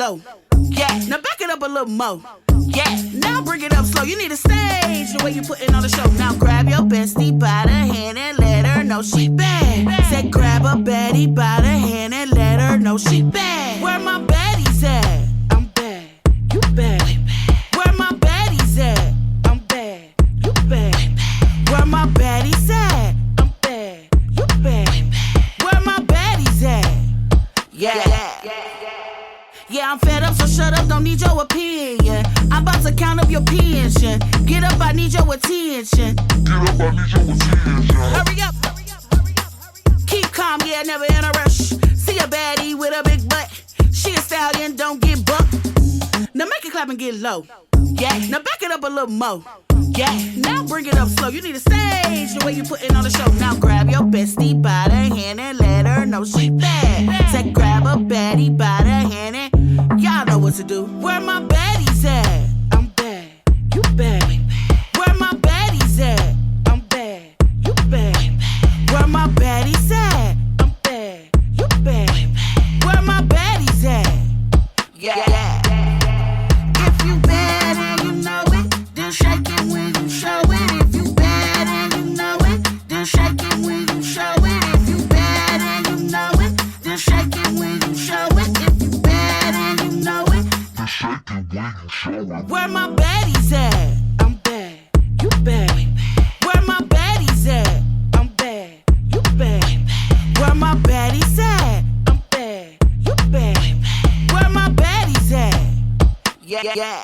Speaker 4: low. Yeah, now back it up a little more. Yeah, now bring it up slow. You need a stage, the way you putting on the show. Now grab your bestie by the hand and let her know she bad. Said grab a baddie by the hand and let her know she bad. Where my baddies at? I'm bad, you bad. Where my baddies at? I'm bad, you bad. Where my baddies at? I'm bad, you bad. Where my baddies at? Yeah, I'm fed up, so shut up, don't need your opinion. I'm about to count up your pension. Get up, I need your attention. Hurry up. Keep calm, yeah, never in a rush. See a baddie with a big butt. She a stallion, don't get bucked. Now make it clap and get low. Yeah, now back it up a little more. Yeah, now bring it up slow. You need a stage, the way you putting on the show. Now grab your bestie by the hand and let her know she bad. Say grab a baddie by the hand and y'all know what to do. Where my baddies at? I'm bad, you bad. Where my baddies at? I'm bad, you bad. Where my baddies at? I'm bad, you bad. Where my baddies at? Yeah. If you bad and you know it, then shake it when you show it. If you bad and you know it, then shake it when you show it. If you bad and you know it, then shake it when you show it. If you bad and you know it, then shake it when you show it. Where my baddies at? I'm bad, you bad. Where my baddies at? I'm bad, you bad. Where my baddies at? I'm bad, you bad. Where my baddies at? Yeah.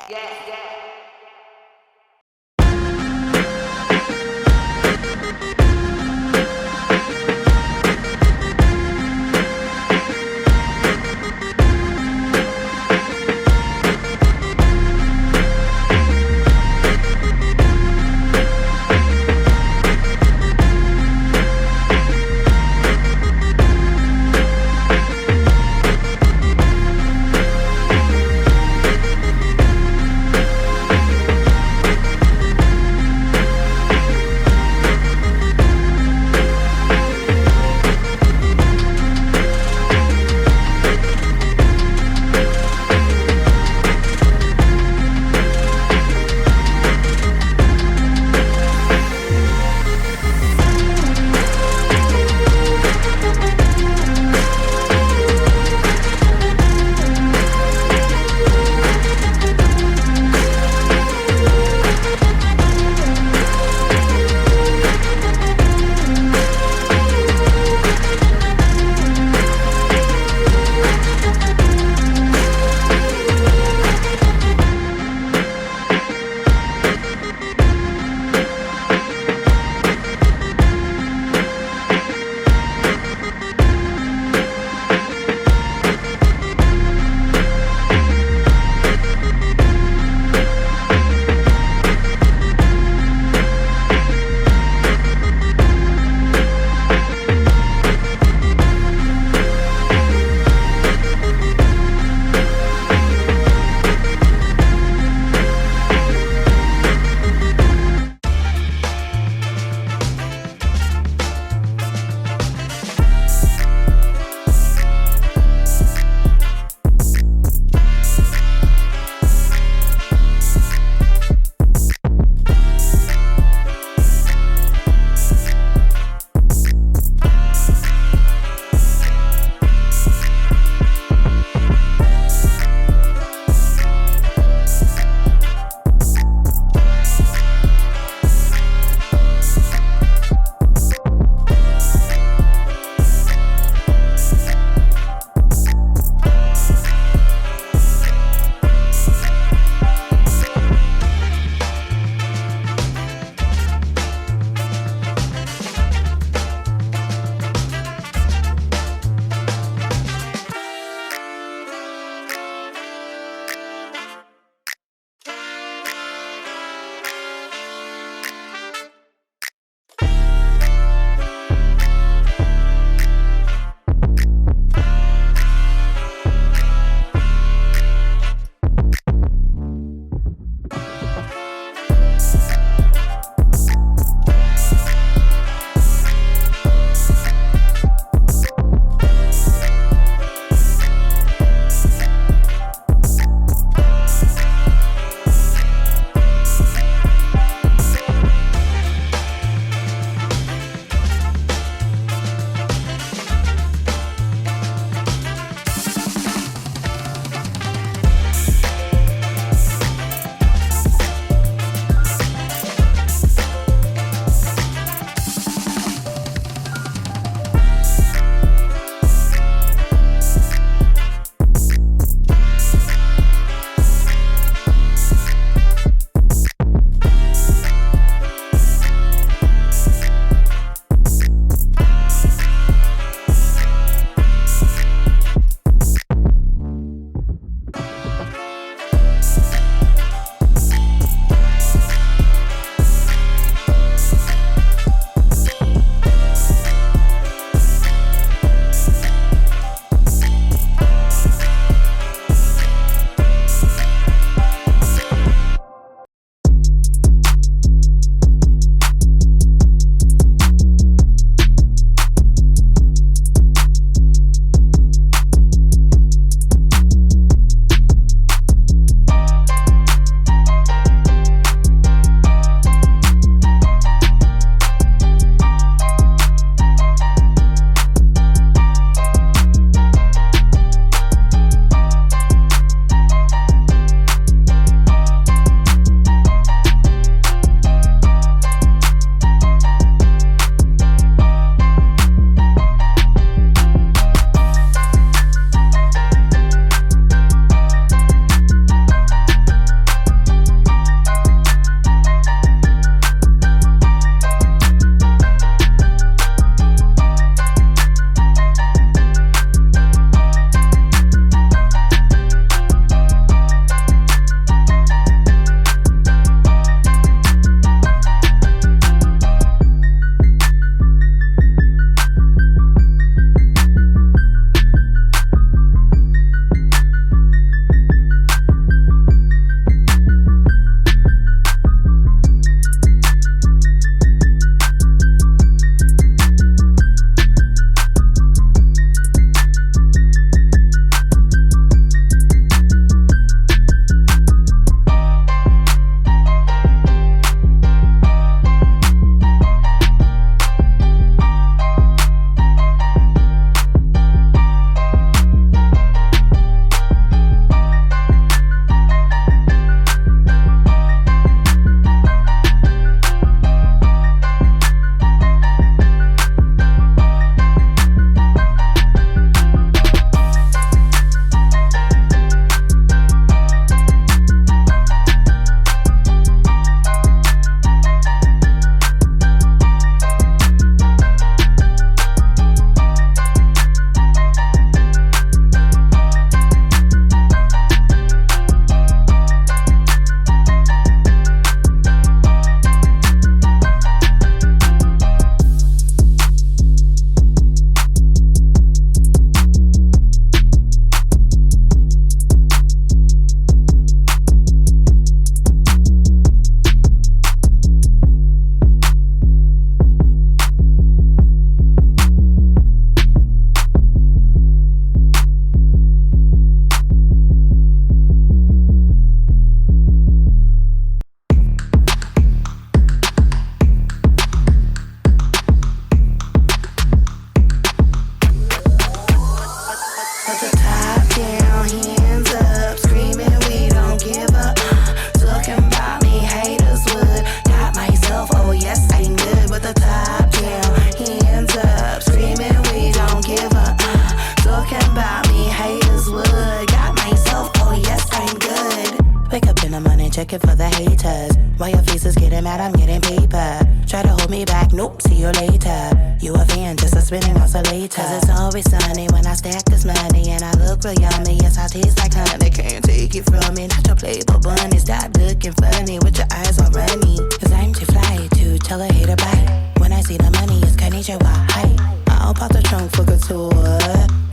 Speaker 5: checking for the haters. While your face is getting mad, I'm getting paper. Try to hold me back, nope, see you later. You a fan, just a spinning oscillator. Cause it's always sunny when I stack this money. And I look real yummy, yes, I taste like honey. Can't take it from me, not your playboy bunny. Stop looking funny with your eyes all runny. Cause I'm too fly to tell a hater bye. When I see the money, it's konnichiwa, hi. I'll pop the trunk for couture.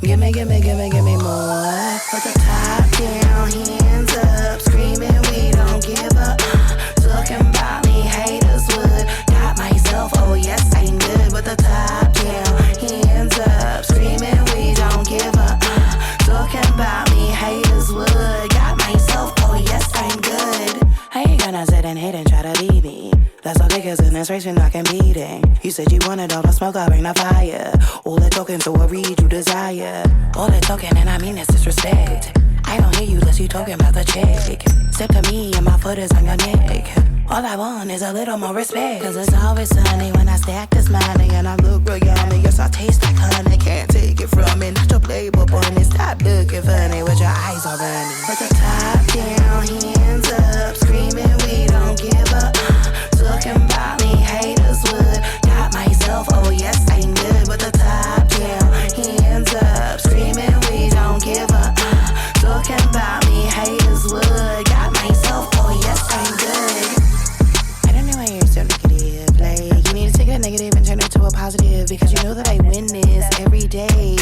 Speaker 5: Give me more. Put the top down, hands up, screaming we don't give up. Talking about me, haters would. Got myself, oh yes, I'm good. With the top down, hands up, screaming we don't give up. Talking about me, haters would. Got myself, oh yes, I'm good. I ain't gonna sit and hate and try to beat me. That's all because in this race you're not competing. You said you wanted all the smoke, I bring the fire. All the talking, so I read you desire. All the talking, and I mean it's disrespect. I don't hear you unless you talking about the chick. Step to me and my foot is on your neck. All I want is a little more respect. Cause it's always sunny when I stack this money. And I look real yummy, yes I taste like honey. Can't take it from me, not your playboy bunny. Stop looking funny with your eyes all runny. Put the top down, hands up, screaming we don't give up. Talking about me, haters would. Got myself, oh yes, I'm good. With the top down, hands up, screaming we don't give up. Talking about me, haters would. Got myself, oh yes, I'm good. I don't know why you're so negative. Like, you need to take a negative and turn it to a positive. Because you know that I win this every day.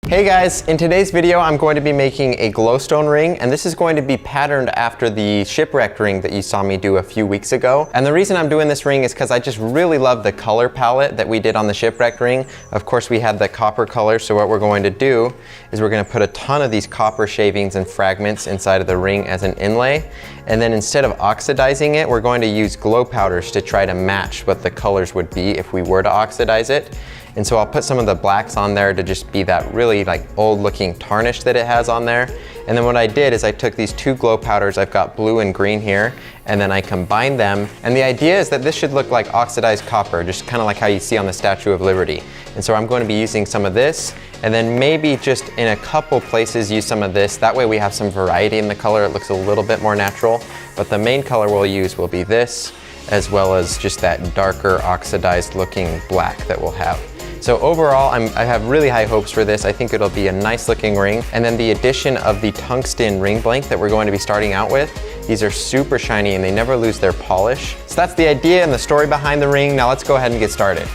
Speaker 1: Hey guys, in today's video I'm going to be making a glowstone ring, and this is going to be patterned after the shipwrecked ring that you saw me do a few weeks ago. And the reason I'm doing this ring is because I just really love the color palette that we did on the shipwrecked ring. Of course we had the copper color, so what we're going to do is we're going to put a ton of these copper shavings and fragments inside of the ring as an inlay. And then instead of oxidizing it, we're going to use glow powders to try to match what the colors would be if we were to oxidize it. And so I'll put some of the blacks on there to just be that really like old looking tarnish that it has on there. And then what I did is I took these two glow powders, I've got blue and green here, and then I combined them. And the idea is that this should look like oxidized copper, just kind of like how you see on the Statue of Liberty. And so I'm going to be using some of this, and then maybe just in a couple places use some of this. That way we have some variety in the color, it looks a little bit more natural. But the main color we'll use will be this, as well as just that darker oxidized looking black that we'll have. So overall, I have really high hopes for this. I think it'll be a nice looking ring. And then the addition of the tungsten ring blank that we're going to be starting out with, these are super shiny and they never lose their polish. So that's the idea and the story behind the ring. Now let's go ahead and get started.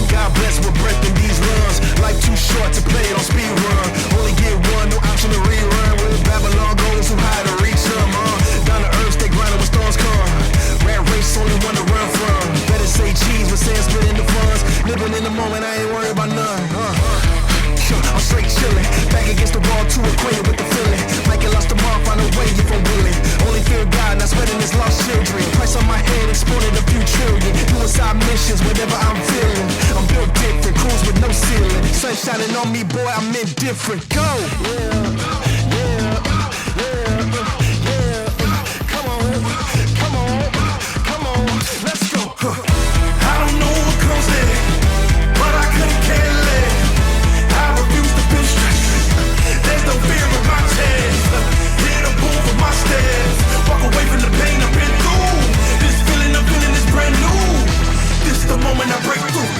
Speaker 6: God bless with breath in these runs. Life too short to play it on speed run. Only get one, no option to rerun. With Babylon goes too high to reach some. Down to earth, stay grinding when storms come. Rat race, only one to run from. Better say cheese, but saying split in the funds. Living in the moment, I ain't worried about none. I'm straight chillin', back against the wall, too acquainted with the feeling. Like you lost the mark, find a way if I'm willing. Only fear God, not spreading his lost children. Price on my head, exported a few trillion. Doing side missions whenever I'm feeling. I'm built different, cruise with no ceiling. Sun shining on me, boy, I'm indifferent. Go! Come on, let's go. I don't know what comes next, but I couldn't care less. I refuse to feel stressed. There's no fear in my chest. Hit a boom for my steps. Walk away from the pain I've been through. This feeling I'm feeling is brand new. This is the moment I break through.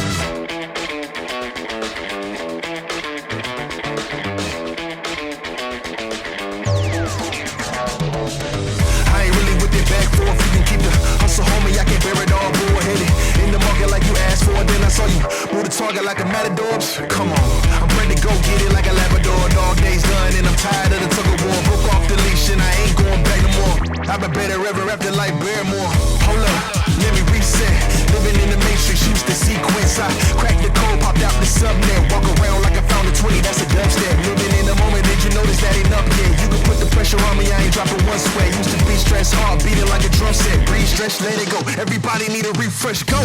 Speaker 6: I ain't really with it back forth. You can keep the hustle, homie. I can't bear it all. Bull-headed in the market like you asked for. Then I saw you move the target like a matador. Come on, I'm ready to go get it like a Labrador. Dog days done and I'm tired of the tug of war. Broke off the leash and I ain't going back no more. I've been better ever after like Barrymore. Hold up, let me reset. Living in the matrix, use the sequence. I cracked the code, popped out the subnet. Walk around like I found a 20, that's a dubstep. Living in the moment, did you notice that ain't up yet? You can put the pressure on me, I ain't dropping one sweat. Used to be stressed hard, beating like a drum set. Breathe, stretch, let it go. Everybody need a refresh, go!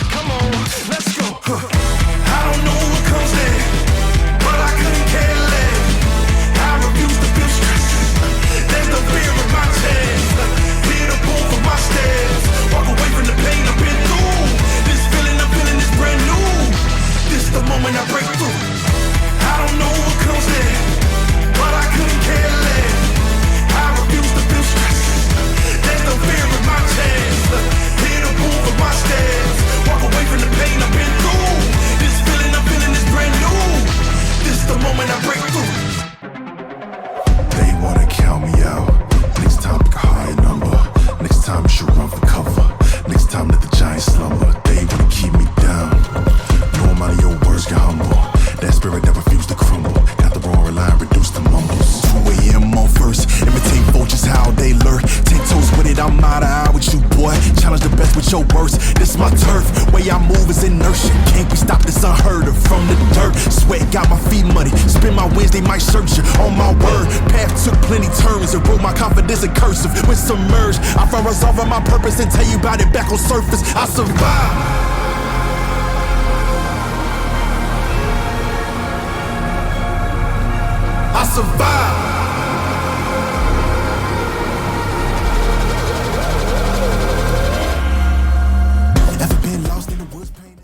Speaker 6: Come on, let's go. I don't know what comes next, but I couldn't care less. I refuse to feel stressed. There's no fear in my chest. Hit a boom for my steps. Walk away from the pain I've been through. This feeling I'm feeling is brand new. This is the moment I break through. I don't know what comes next, but I couldn't care less. I refuse to feel stressed. There's no fear in my chest. Hit a boom for my steps. Walk away from the pain I've been through. This feeling I'm feeling is brand new. This is the moment I break through.
Speaker 7: They wanna count me out. Next time pick a higher number. Next time you should run for cover. Next time let the giant slumber. They wanna keep me down. No amount of your words get humble. That spirit never refused to crumble. Got the roaring line, reduce the mumbles. 2 a.m. on first. Imitate vultures how they lurk. Take toes with it, I'm out of eye with you, boy. Challenge the best with your worst. This my turf. Way I move is inertia. Can't be stopped, it's unheard of. From the dirt, sweat got my feet muddy. Spin my wins, they might search you. On my word, path took plenty turns and broke my confidence in cursive. When submerged, I found resolve on my purpose and tell you about it back on surface. I survived. I survived. Ever been lost in the woods, pain?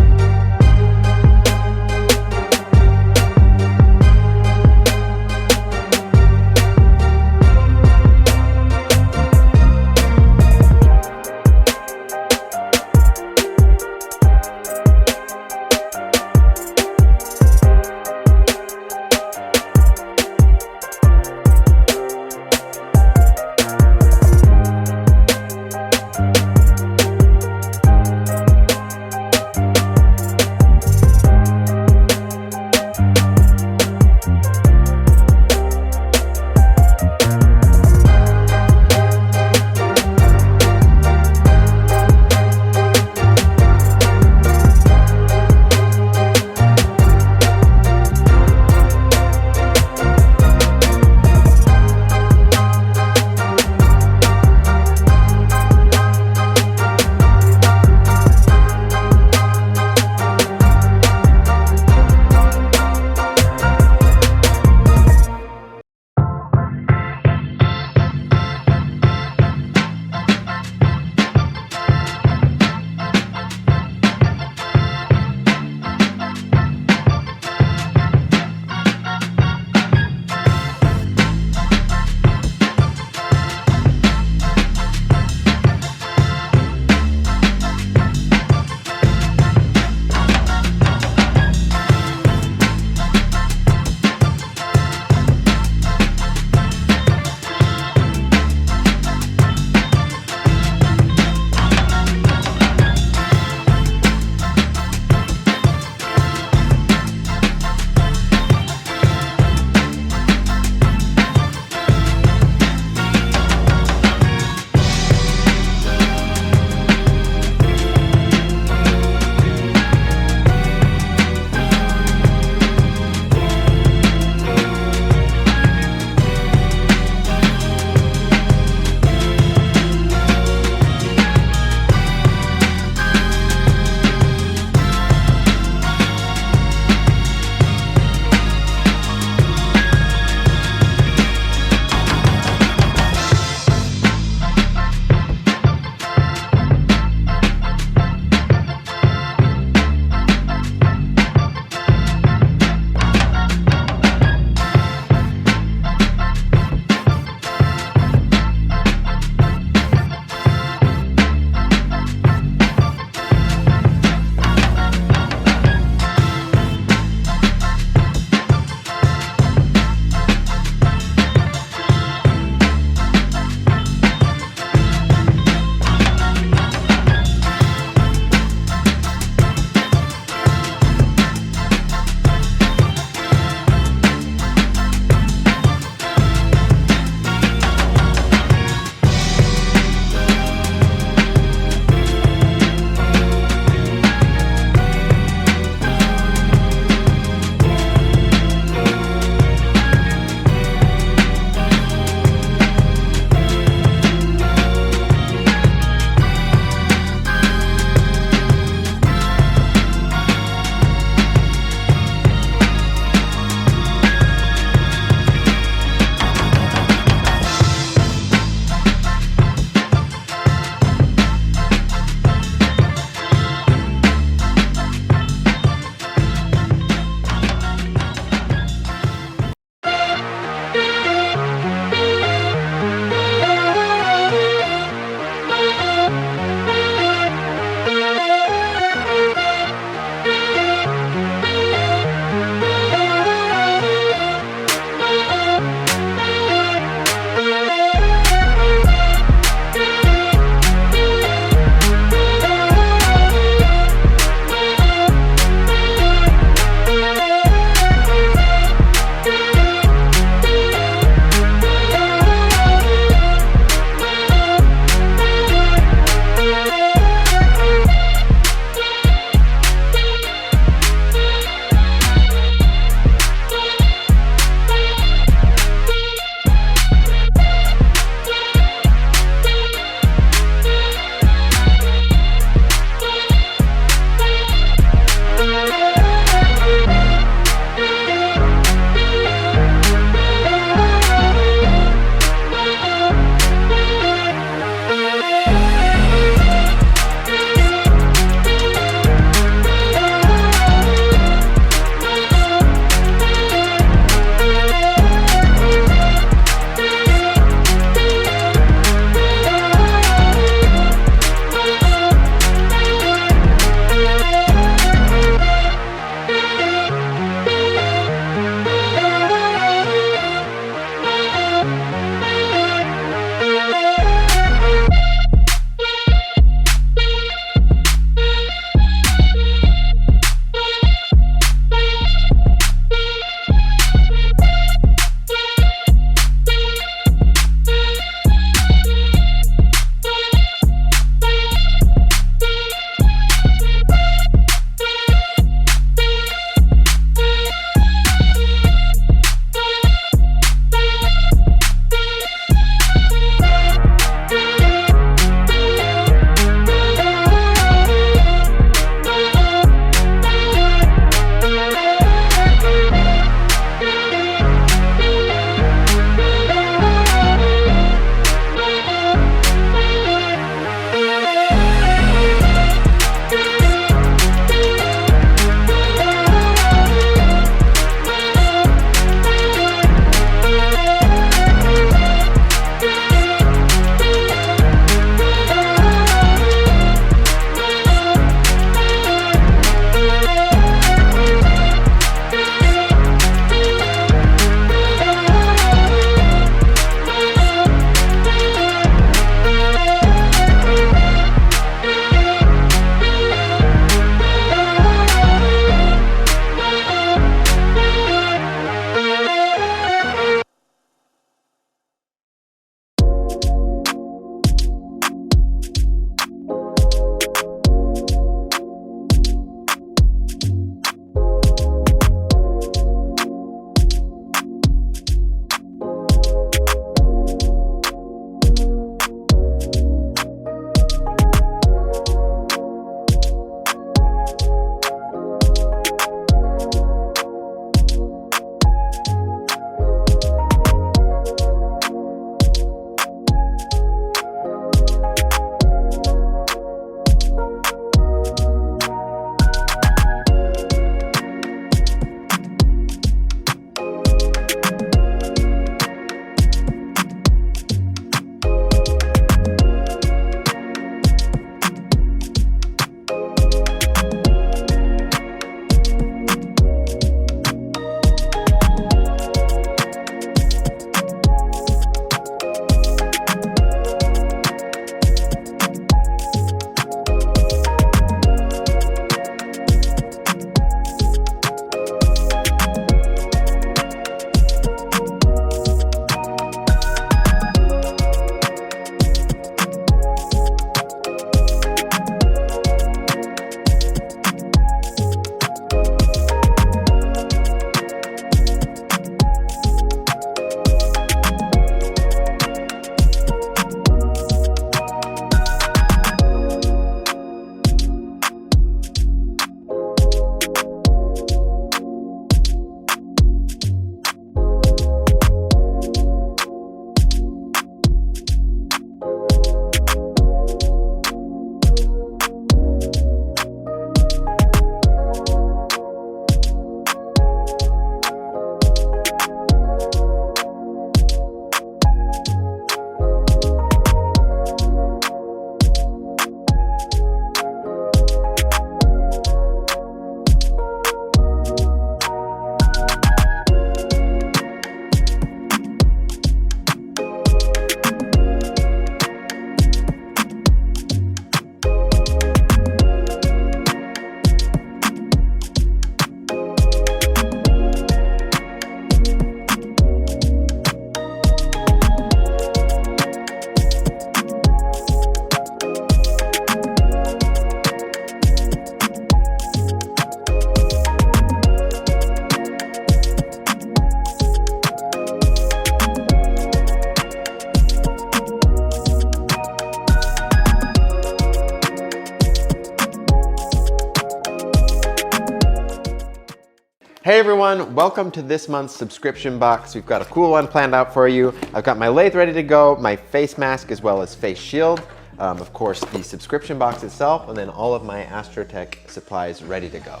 Speaker 1: Hey everyone, welcome to this month's subscription box. We've got a cool one planned out for you. I've got my lathe ready to go, my face mask as well as face shield, of course the subscription box itself, and then all of my Astrotech supplies ready to go.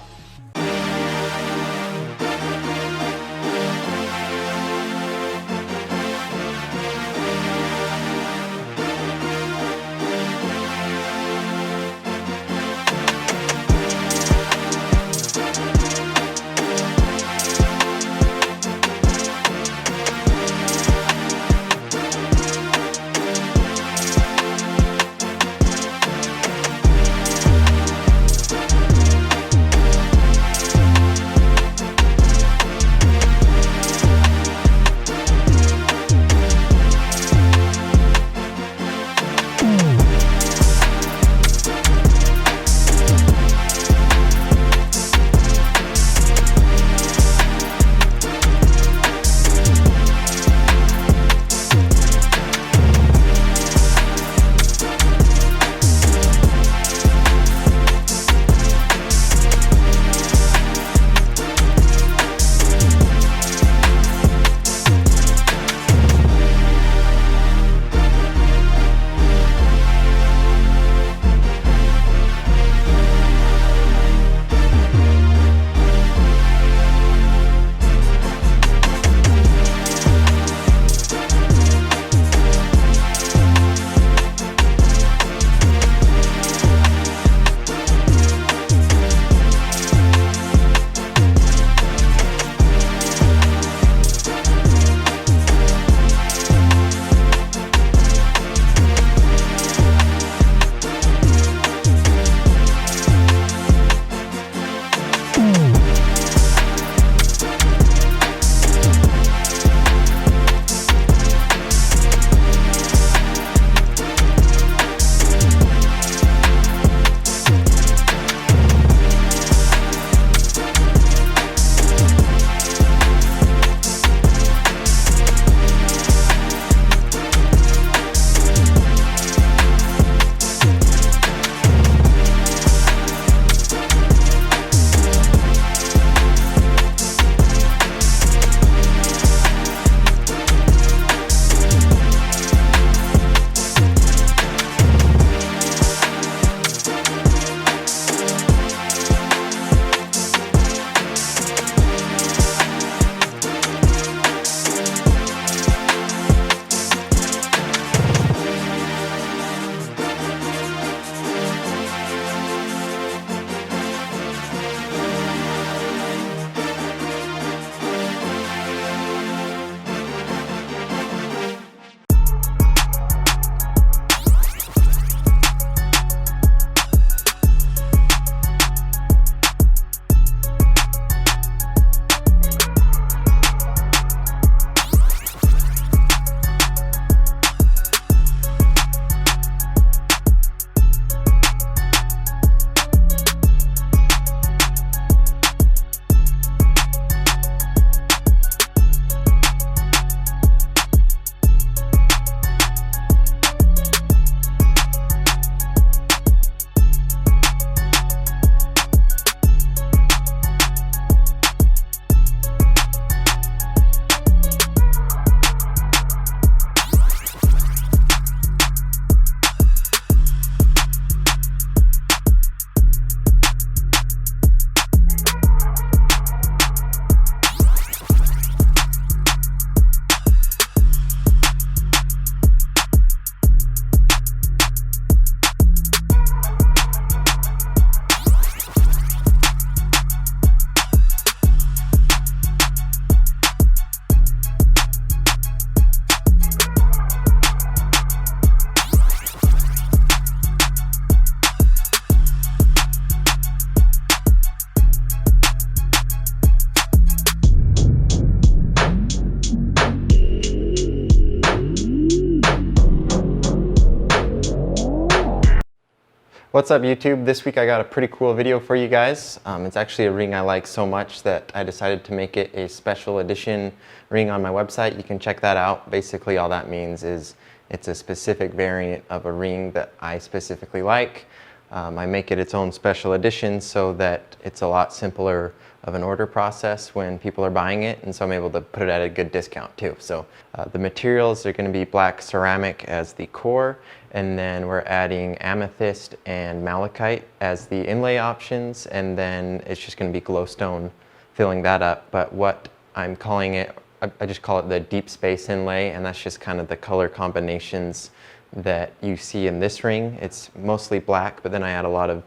Speaker 8: What's up YouTube? This week I got a pretty cool video for you guys. It's actually a ring I like so much that I decided to make it a special edition ring on my website. You can check that out. Basically all that means is it's a specific variant of a ring that I specifically like. I make it its own special edition so that it's a lot simpler of an order process when people are buying it, and so I'm able to put it at a good discount too. So the materials are going to be black ceramic as the core, and then we're adding Amethyst and Malachite as the inlay options, and then it's just going to be Glowstone filling that up. But what I'm calling it, I just call it the deep space inlay, and that's just kind of the color combinations that you see in this ring. It's mostly black, but then I add a lot of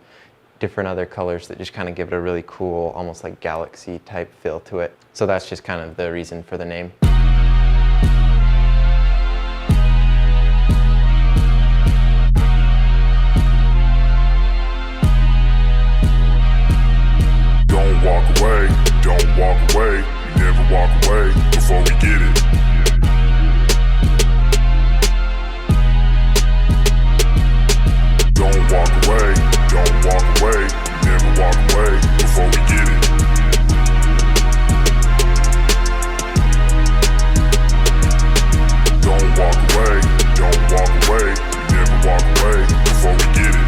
Speaker 8: different other colors that just kind of give it a really cool, almost like galaxy type feel to it. So that's just kind of the reason for the name.
Speaker 7: Don't walk away, don't walk away, you never walk away before we get it. Don't walk away, don't walk away, you never walk away before we get it. Don't walk away, don't walk away, you never walk away before we get it.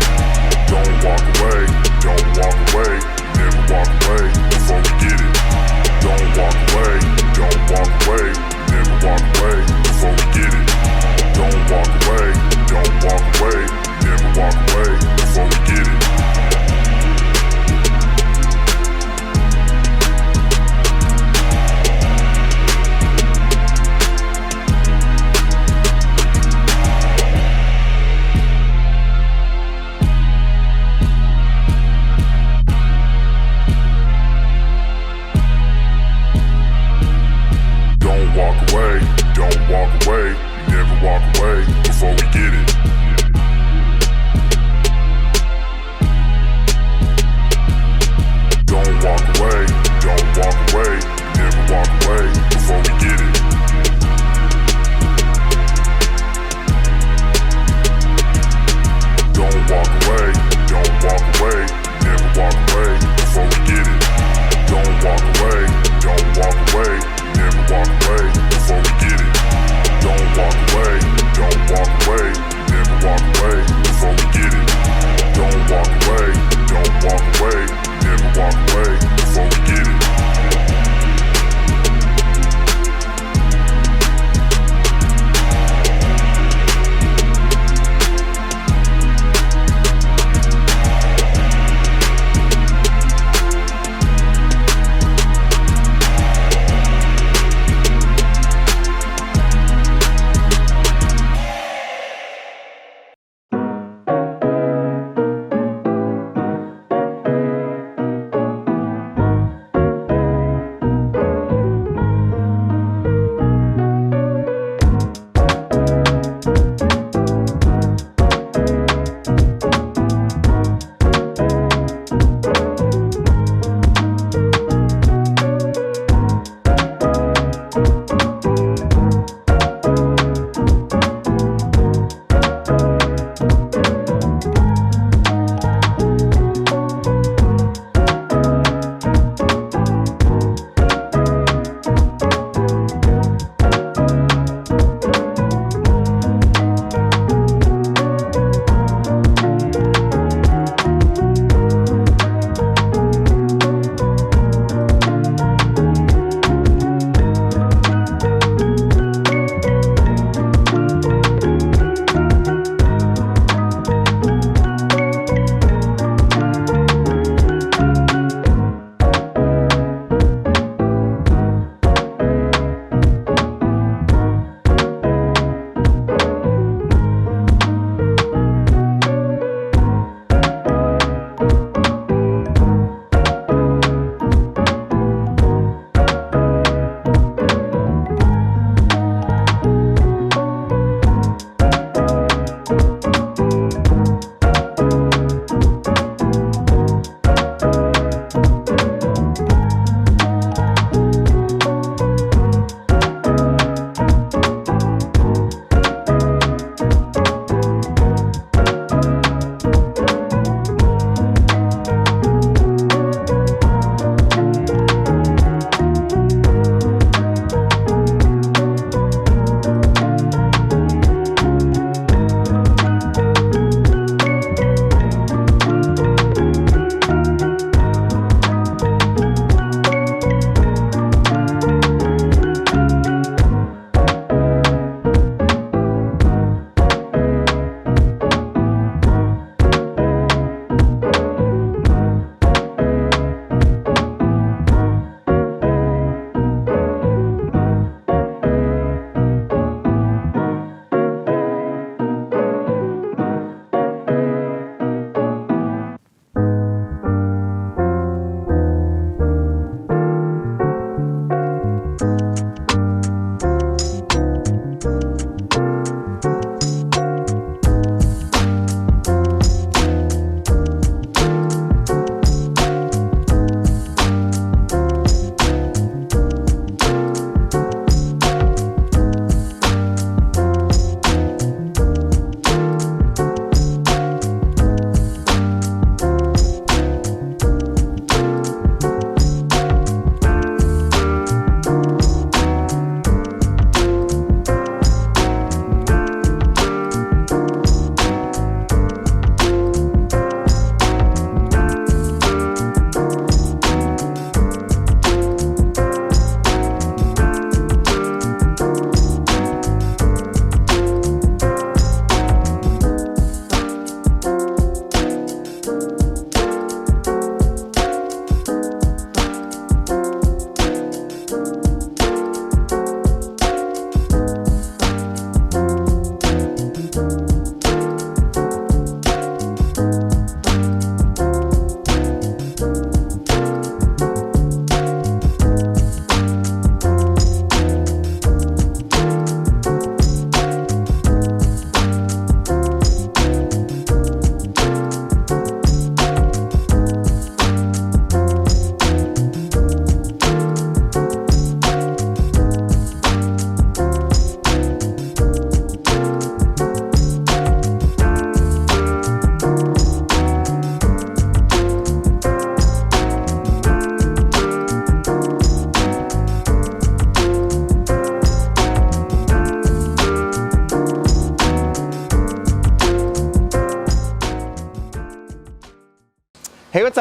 Speaker 7: Don't walk away, don't walk away, you never walk away before we get it. Don't walk away, don't walk away, you never walk away before we get it. Don't walk away, don't walk away, you never walk away before we get it.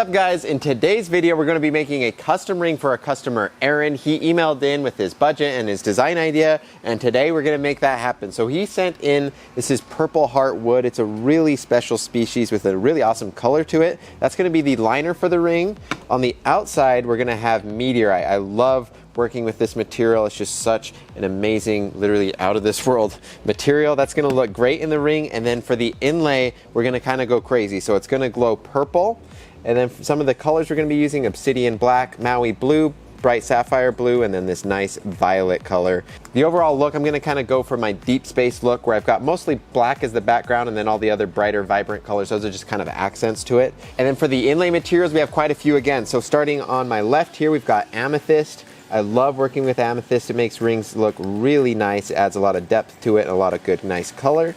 Speaker 1: up, guys? In today's video, we're going to be making a custom ring for our customer, Aaron. He emailed in with his budget and his design idea, and today we're going to make that happen. So he sent in, this is purple heart wood. It's a really special species with a really awesome color to it. That's going to be the liner for the ring. On the outside, we're going to have Meteorite. I love working with this material. It's just such an amazing, literally out of this world material. That's going to look great in the ring. And then for the inlay, we're going to kind of go crazy. So it's going to glow purple. And then for some of the colors we're going to be using, obsidian black, Maui blue, bright sapphire blue, and then this nice violet color. The overall look, I'm going to kind of go for my deep space look where I've got mostly black as the background and then all the other brighter, vibrant colors. Those are just kind of accents to it. And then for the inlay materials, we have quite a few again. So starting on my left here, we've got Amethyst. I love working with Amethyst. It makes rings look really nice. It adds a lot of depth to it and a lot of good, nice color.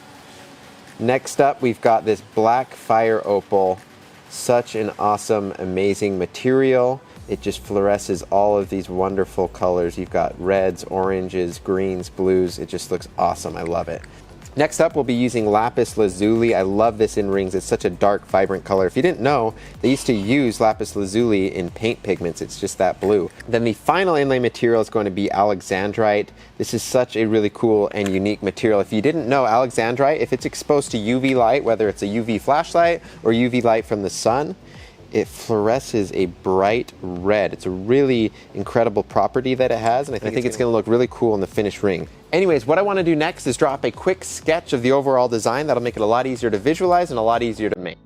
Speaker 1: Next up, we've got this black fire opal. Such an awesome, amazing material. It just fluoresces all of these wonderful colors. You've got reds, oranges, greens, blues. It just looks awesome. I love it. Next up, we'll be using lapis lazuli. I love this in rings. It's such a dark, vibrant color. If you didn't know, they used to use lapis lazuli in paint pigments. It's just that blue. Then the final inlay material is going to be alexandrite. This is such a really cool and unique material. If you didn't know, alexandrite, if it's exposed to UV light, whether it's a UV flashlight or UV light from the sun, it fluoresces a bright red. It's a really incredible property that it has, and I think it's going to look really cool in the finished ring. Anyways, what I want to do next is drop a quick sketch of the overall design. That'll make it a lot easier to visualize and a lot easier to make.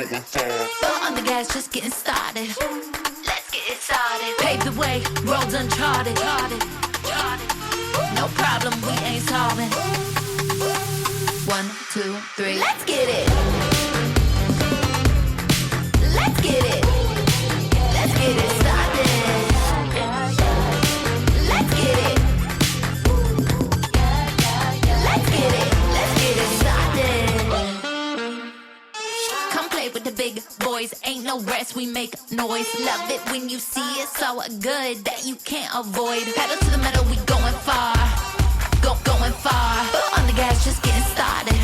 Speaker 5: Foot on the gas, just getting started. Let's get it started. Pave the way, roads uncharted. No problem, we ain't solving. 1, 2, 3, let's get it. Let's get it. Let's get it started. Let's get it. Let's get it. Let's get it started. Come play with the big boys. Ain't no rest, we make noise. Love it when you see it so good that you can't avoid. Pedal to the metal, we going far. Going far. Foot on the gas, just getting started.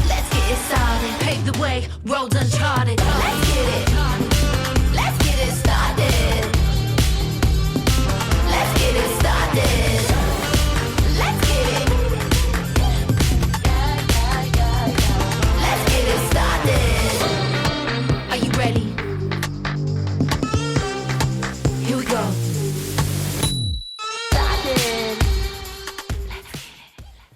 Speaker 5: Let's get it started. Pave the way, roads uncharted. Let's get it. Let's get it started. Let's get it started. Let's get it. Let's get it started. Are you ready? Here we go. Started.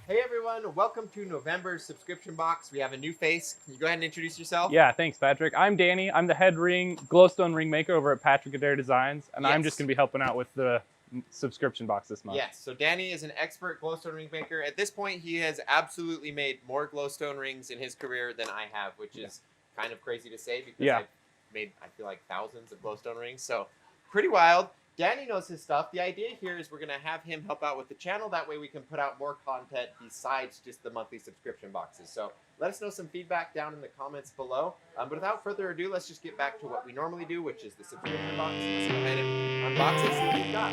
Speaker 1: Hey everyone, welcome to November's subscription box. We have a new face. Can you go ahead and introduce yourself?
Speaker 9: Yeah, thanks, Patrick. I'm Danny. I'm the head glowstone ring maker over at Patrick Adair Designs, and I'm just going to be helping out with the subscription box this month.
Speaker 1: Yes, so Danny is an expert glowstone ring maker. At this point, he has absolutely made more glowstone rings in his career than I have, which is kind of crazy to say because I've made, I feel like, thousands of glowstone rings. So pretty wild. Danny knows his stuff. The idea here is we're going to have him help out with the channel. That way we can put out more content besides just the monthly subscription boxes. So let us know some feedback down in the comments below. But without further ado, let's just get back to what we normally do, which is the subscription box. Let's go ahead and unbox it, see what we've got.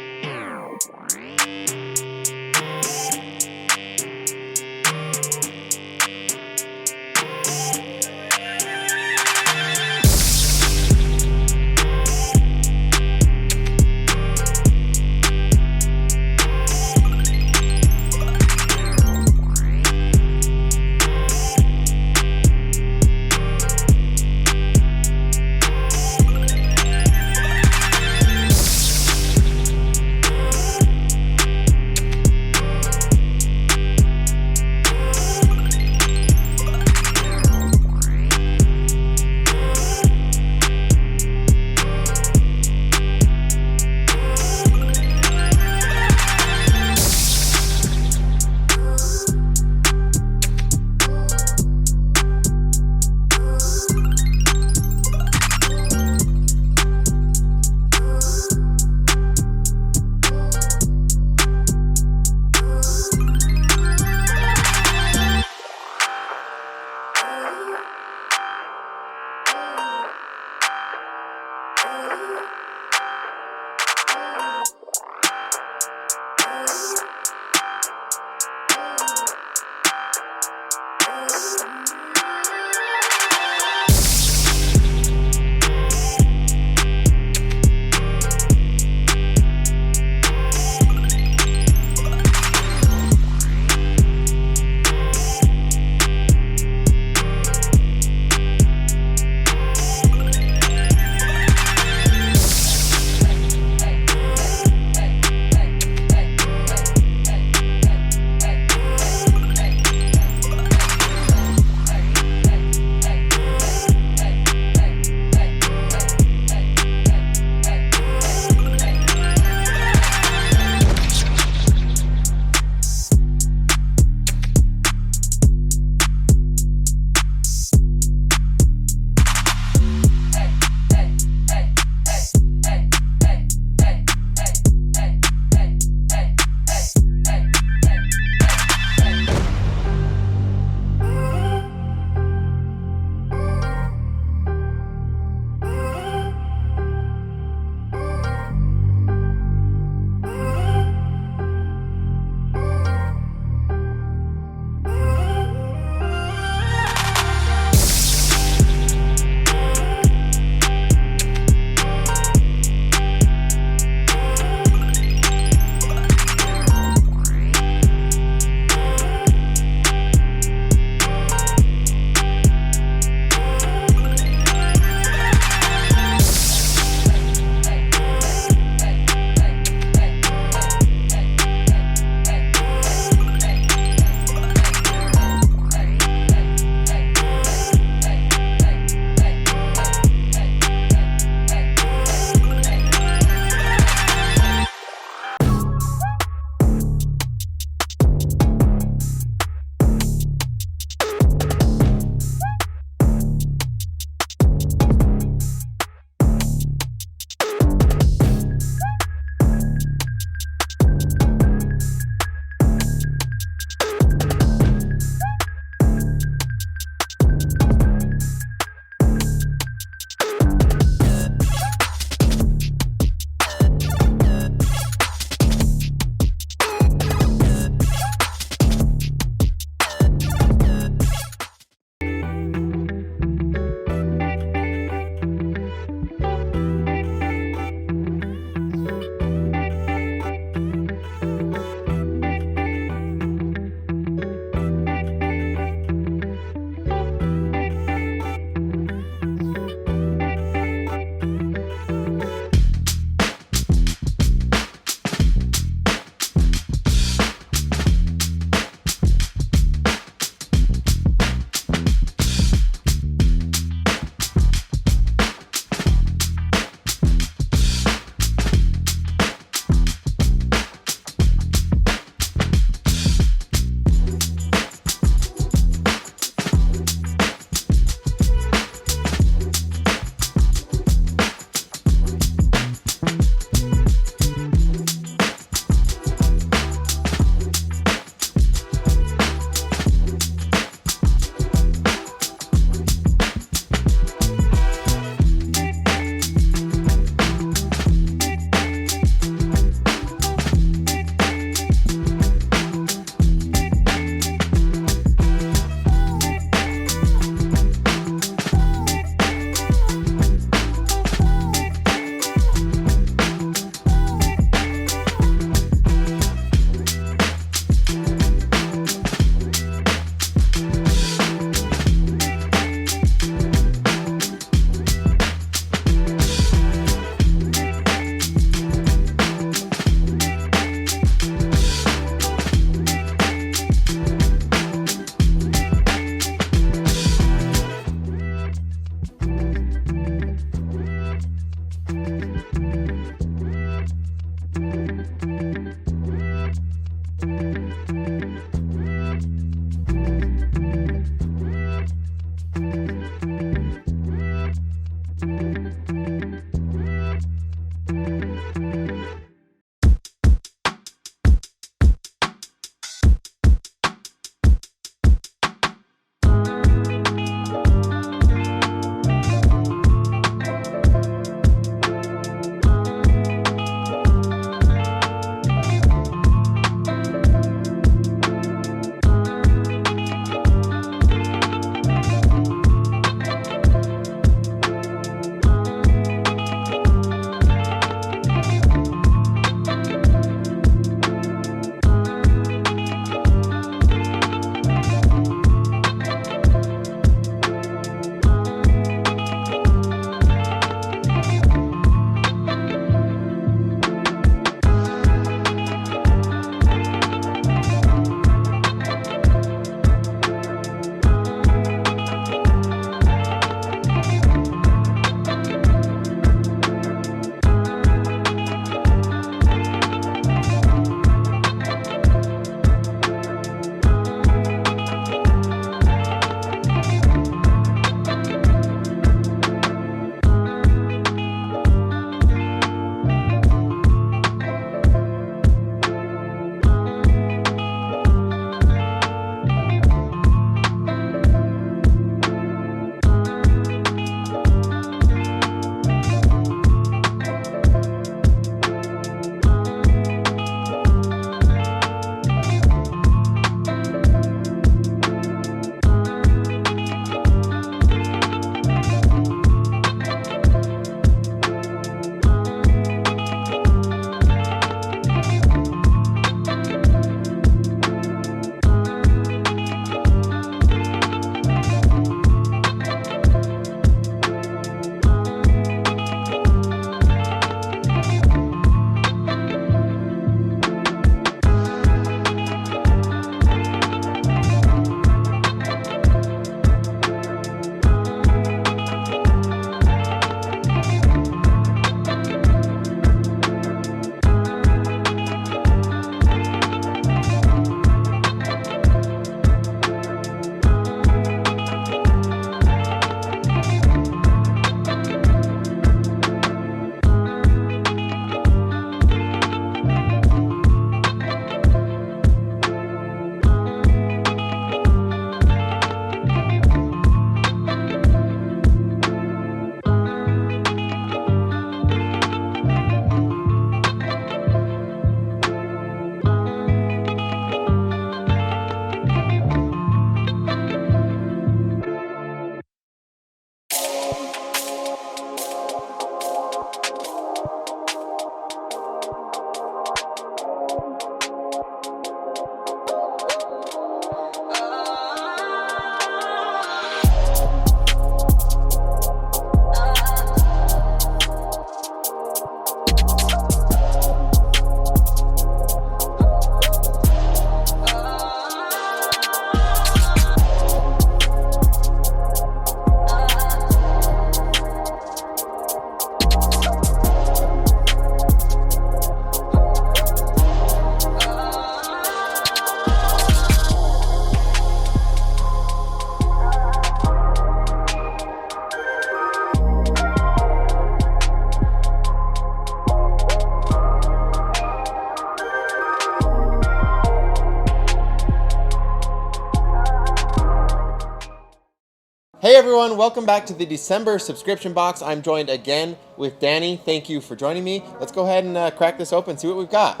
Speaker 1: Hey everyone, welcome back to the December subscription box. I'm joined again with Danny. Thank you for joining me. Let's go ahead and crack this open, see what we've got.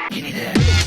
Speaker 6: Give me that.